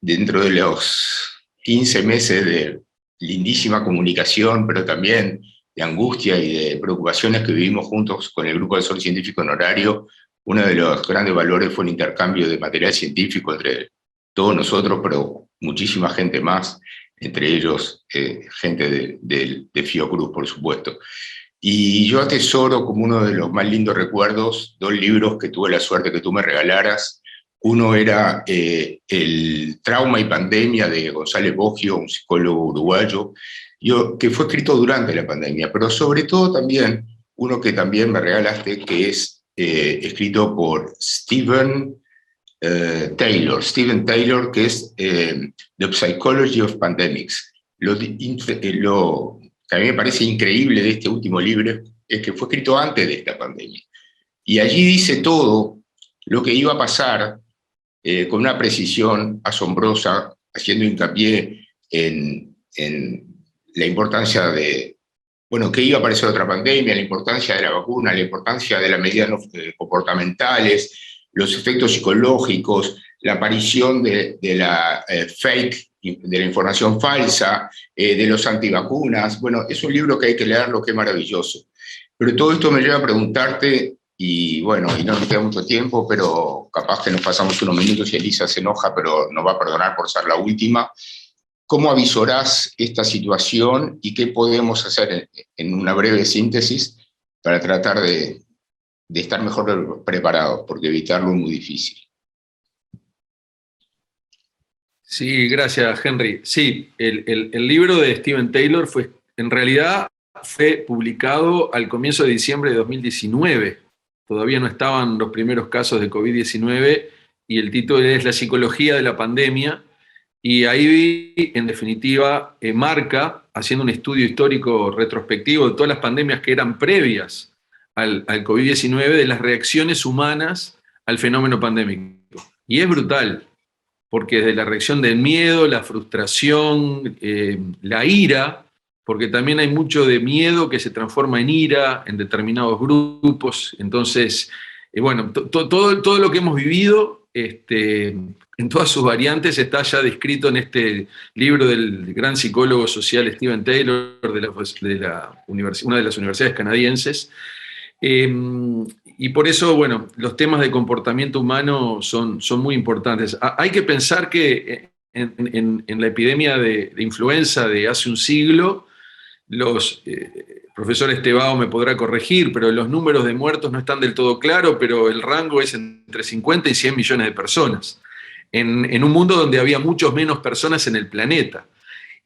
Speaker 2: Dentro de los 15 meses de lindísima comunicación, pero también de angustia y de preocupaciones que vivimos juntos con el Grupo de Asesor Científico Honorario, uno de los grandes valores fue el intercambio de material científico entre todos nosotros, pero muchísima gente más, entre ellos gente de Fiocruz, por supuesto. Y yo atesoro como uno de los más lindos recuerdos 2 libros que tuve la suerte que tú me regalaras. Uno era El trauma y pandemia de González Boggio, un psicólogo uruguayo, que fue escrito durante la pandemia, pero sobre todo también uno que también me regalaste, que es escrito por Steven Taylor, que es The Psychology of Pandemics. Lo que a mí me parece increíble de este último libro es que fue escrito antes de esta pandemia. Y allí dice todo lo que iba a pasar con una precisión asombrosa, haciendo hincapié en la importancia de, que iba a aparecer otra pandemia, la importancia de la vacuna, la importancia de las medidas comportamentales, los efectos psicológicos, la aparición de la fake, de la información falsa, de los antivacunas. Bueno, es un libro que hay que leerlo, que es maravilloso. Pero todo esto me lleva a preguntarte, y no nos queda mucho tiempo, pero capaz que nos pasamos unos minutos y Elisa se enoja, pero nos va a perdonar por ser la última. ¿Cómo avisorás esta situación y qué podemos hacer en una breve síntesis para tratar de estar mejor preparados? Porque evitarlo es muy difícil.
Speaker 5: Sí, gracias, Henry. Sí, el libro de Steven Taylor en realidad fue publicado al comienzo de diciembre de 2019. Todavía no estaban los primeros casos de COVID-19 y el título es La psicología de la pandemia. Y ahí, en definitiva, marca, haciendo un estudio histórico retrospectivo de todas las pandemias que eran previas al COVID-19, de las reacciones humanas al fenómeno pandémico. Y es brutal, porque desde la reacción del miedo, la frustración, la ira, porque también hay mucho de miedo que se transforma en ira en determinados grupos. Entonces, todo lo que hemos vivido, en todas sus variantes, está ya descrito en este libro del gran psicólogo social Steven Taylor, una de las universidades canadienses. Y por eso, los temas de comportamiento humano son muy importantes. Hay que pensar que en la epidemia de influenza de hace un siglo, los profesor Tebao me podrá corregir, pero los números de muertos no están del todo claros, pero el rango es entre 50 y 100 millones de personas, en un mundo donde había muchos menos personas en el planeta.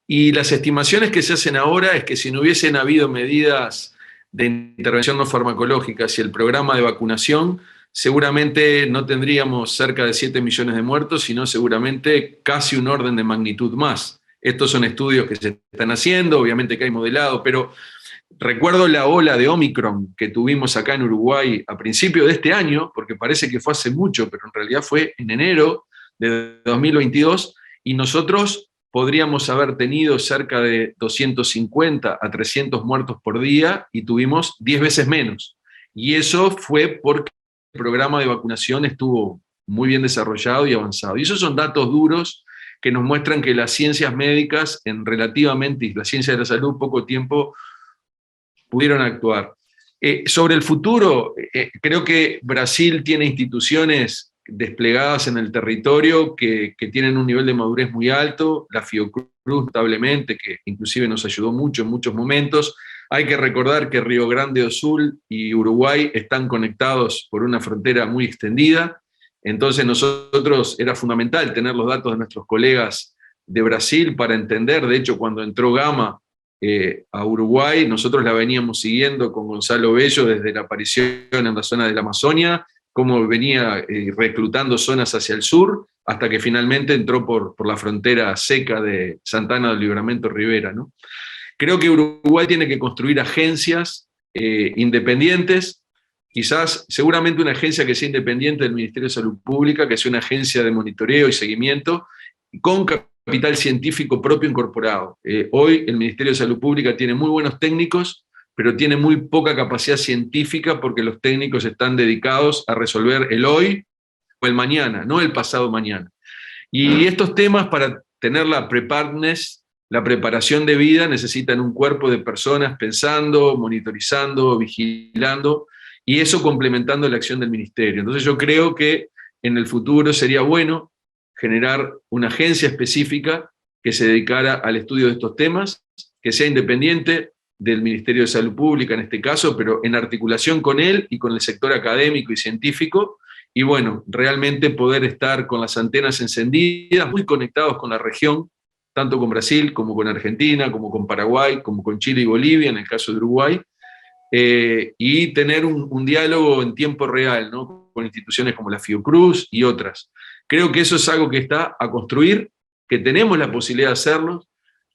Speaker 5: Y las estimaciones que se hacen ahora es que si no hubiesen habido medidas de intervención no farmacológicas y el programa de vacunación, seguramente no tendríamos cerca de 7 millones de muertos, sino seguramente casi un orden de magnitud más. Estos son estudios que se están haciendo, obviamente que hay modelado, pero recuerdo la ola de Omicron que tuvimos acá en Uruguay a principios de este año, porque parece que fue hace mucho, pero en realidad fue en enero de 2022, y nosotros podríamos haber tenido cerca de 250 a 300 muertos por día y tuvimos 10 veces menos. Y eso fue porque el programa de vacunación estuvo muy bien desarrollado y avanzado. Y esos son datos duros que nos muestran que las ciencias médicas, y la ciencia de la salud, poco tiempo pudieron actuar. Sobre el futuro, creo que Brasil tiene instituciones desplegadas en el territorio que tienen un nivel de madurez muy alto, la Fiocruz notablemente, que inclusive nos ayudó mucho en muchos momentos. Hay que recordar que Río Grande do Sul y Uruguay están conectados por una frontera muy extendida, entonces nosotros era fundamental tener los datos de nuestros colegas de Brasil para entender. De hecho, cuando entró Gama a Uruguay. Nosotros la veníamos siguiendo con Gonzalo Bello desde la aparición en la zona de la Amazonia, cómo venía reclutando zonas hacia el sur, hasta que finalmente entró por la frontera seca de Santana del Livramento Rivera, ¿no? Creo que Uruguay tiene que construir agencias independientes, quizás, seguramente una agencia que sea independiente del Ministerio de Salud Pública, que sea una agencia de monitoreo y seguimiento, con capital científico propio incorporado. Hoy el Ministerio de Salud Pública tiene muy buenos técnicos, pero tiene muy poca capacidad científica porque los técnicos están dedicados a resolver el hoy o el mañana, no el pasado mañana. Y estos temas, para tener la preparedness, la preparación de vida, necesitan un cuerpo de personas pensando, monitorizando, vigilando, y eso complementando la acción del Ministerio. Entonces yo creo que en el futuro sería bueno generar una agencia específica que se dedicara al estudio de estos temas, que sea independiente del Ministerio de Salud Pública en este caso, pero en articulación con él y con el sector académico y científico, y bueno, realmente poder estar con las antenas encendidas, muy conectados con la región, tanto con Brasil como con Argentina, como con Paraguay, como con Chile y Bolivia, en el caso de Uruguay, y tener un diálogo en tiempo real, ¿no?, con instituciones como la Fiocruz y otras. Creo que eso es algo que está a construir, que tenemos la posibilidad de hacerlo.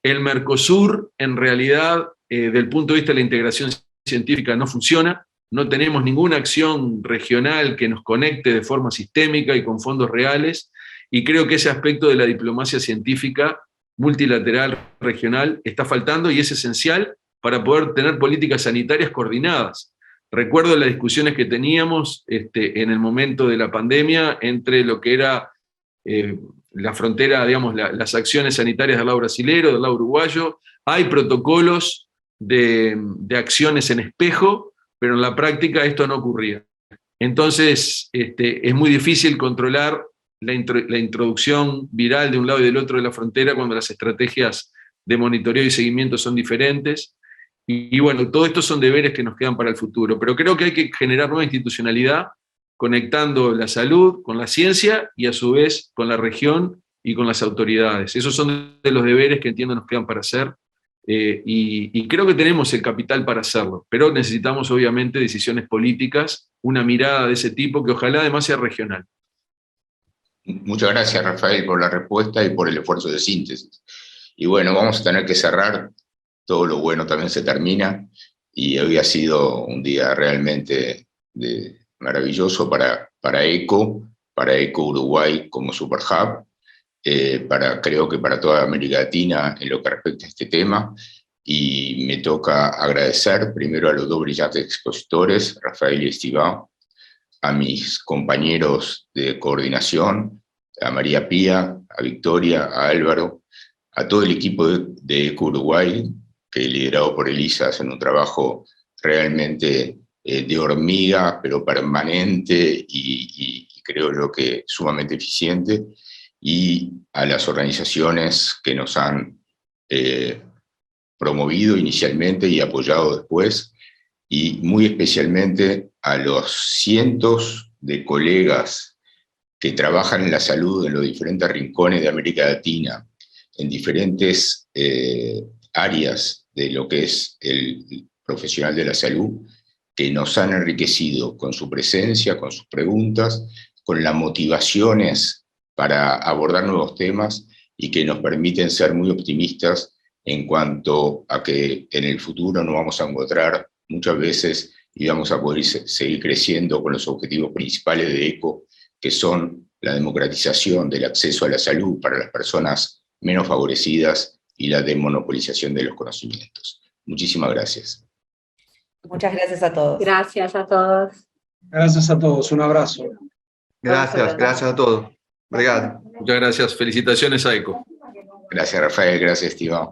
Speaker 5: El Mercosur, en realidad, desde el punto de vista de la integración científica, no funciona. No tenemos ninguna acción regional que nos conecte de forma sistémica y con fondos reales, y creo que ese aspecto de la diplomacia científica multilateral regional está faltando y es esencial para poder tener políticas sanitarias coordinadas. Recuerdo las discusiones que teníamos en el momento de la pandemia entre lo que era la frontera, digamos, las acciones sanitarias del lado brasilero, del lado uruguayo. Hay protocolos de acciones en espejo, pero en la práctica esto no ocurría. Entonces, es muy difícil controlar la introducción viral de un lado y del otro de la frontera cuando las estrategias de monitoreo y seguimiento son diferentes. Y bueno, todo esto son deberes que nos quedan para el futuro, pero creo que hay que generar nueva institucionalidad, conectando la salud con la ciencia y a su vez con la región y con las autoridades. Esos son de los deberes que entiendo nos quedan para hacer, y creo que tenemos el capital para hacerlo, pero necesitamos obviamente decisiones políticas, una mirada de ese tipo que ojalá además sea regional.
Speaker 2: Muchas gracias, Rafael, por la respuesta y por el esfuerzo de síntesis. Y bueno, vamos a tener que cerrar. Todo lo bueno también se termina, y hoy ha sido un día realmente maravilloso para ECO Uruguay como Super Hub, creo que para toda América Latina en lo que respecta a este tema, y me toca agradecer primero a los dos brillantes expositores, Rafael y Esteban, a mis compañeros de coordinación, a María Pía, a Victoria, a Álvaro, a todo el equipo de ECO Uruguay, que liderado por Elisa hacen un trabajo realmente de hormiga, pero permanente y creo yo que sumamente eficiente, y a las organizaciones que nos han promovido inicialmente y apoyado después, y muy especialmente a los cientos de colegas que trabajan en la salud en los diferentes rincones de América Latina, en diferentes áreas de lo que es el profesional de la salud, que nos han enriquecido con su presencia, con sus preguntas, con las motivaciones para abordar nuevos temas, y que nos permiten ser muy optimistas en cuanto a que en el futuro nos vamos a encontrar muchas veces y vamos a poder seguir creciendo con los objetivos principales de ECO, que son la democratización del acceso a la salud para las personas menos favorecidas y la desmonopolización de los conocimientos. Muchísimas gracias.
Speaker 9: Muchas gracias a todos.
Speaker 3: Gracias a todos.
Speaker 8: Gracias a todos, un abrazo.
Speaker 7: Gracias a todos. Obrigado.
Speaker 5: Muchas gracias, felicitaciones a ECO.
Speaker 2: Gracias, Rafael, gracias, Esteban.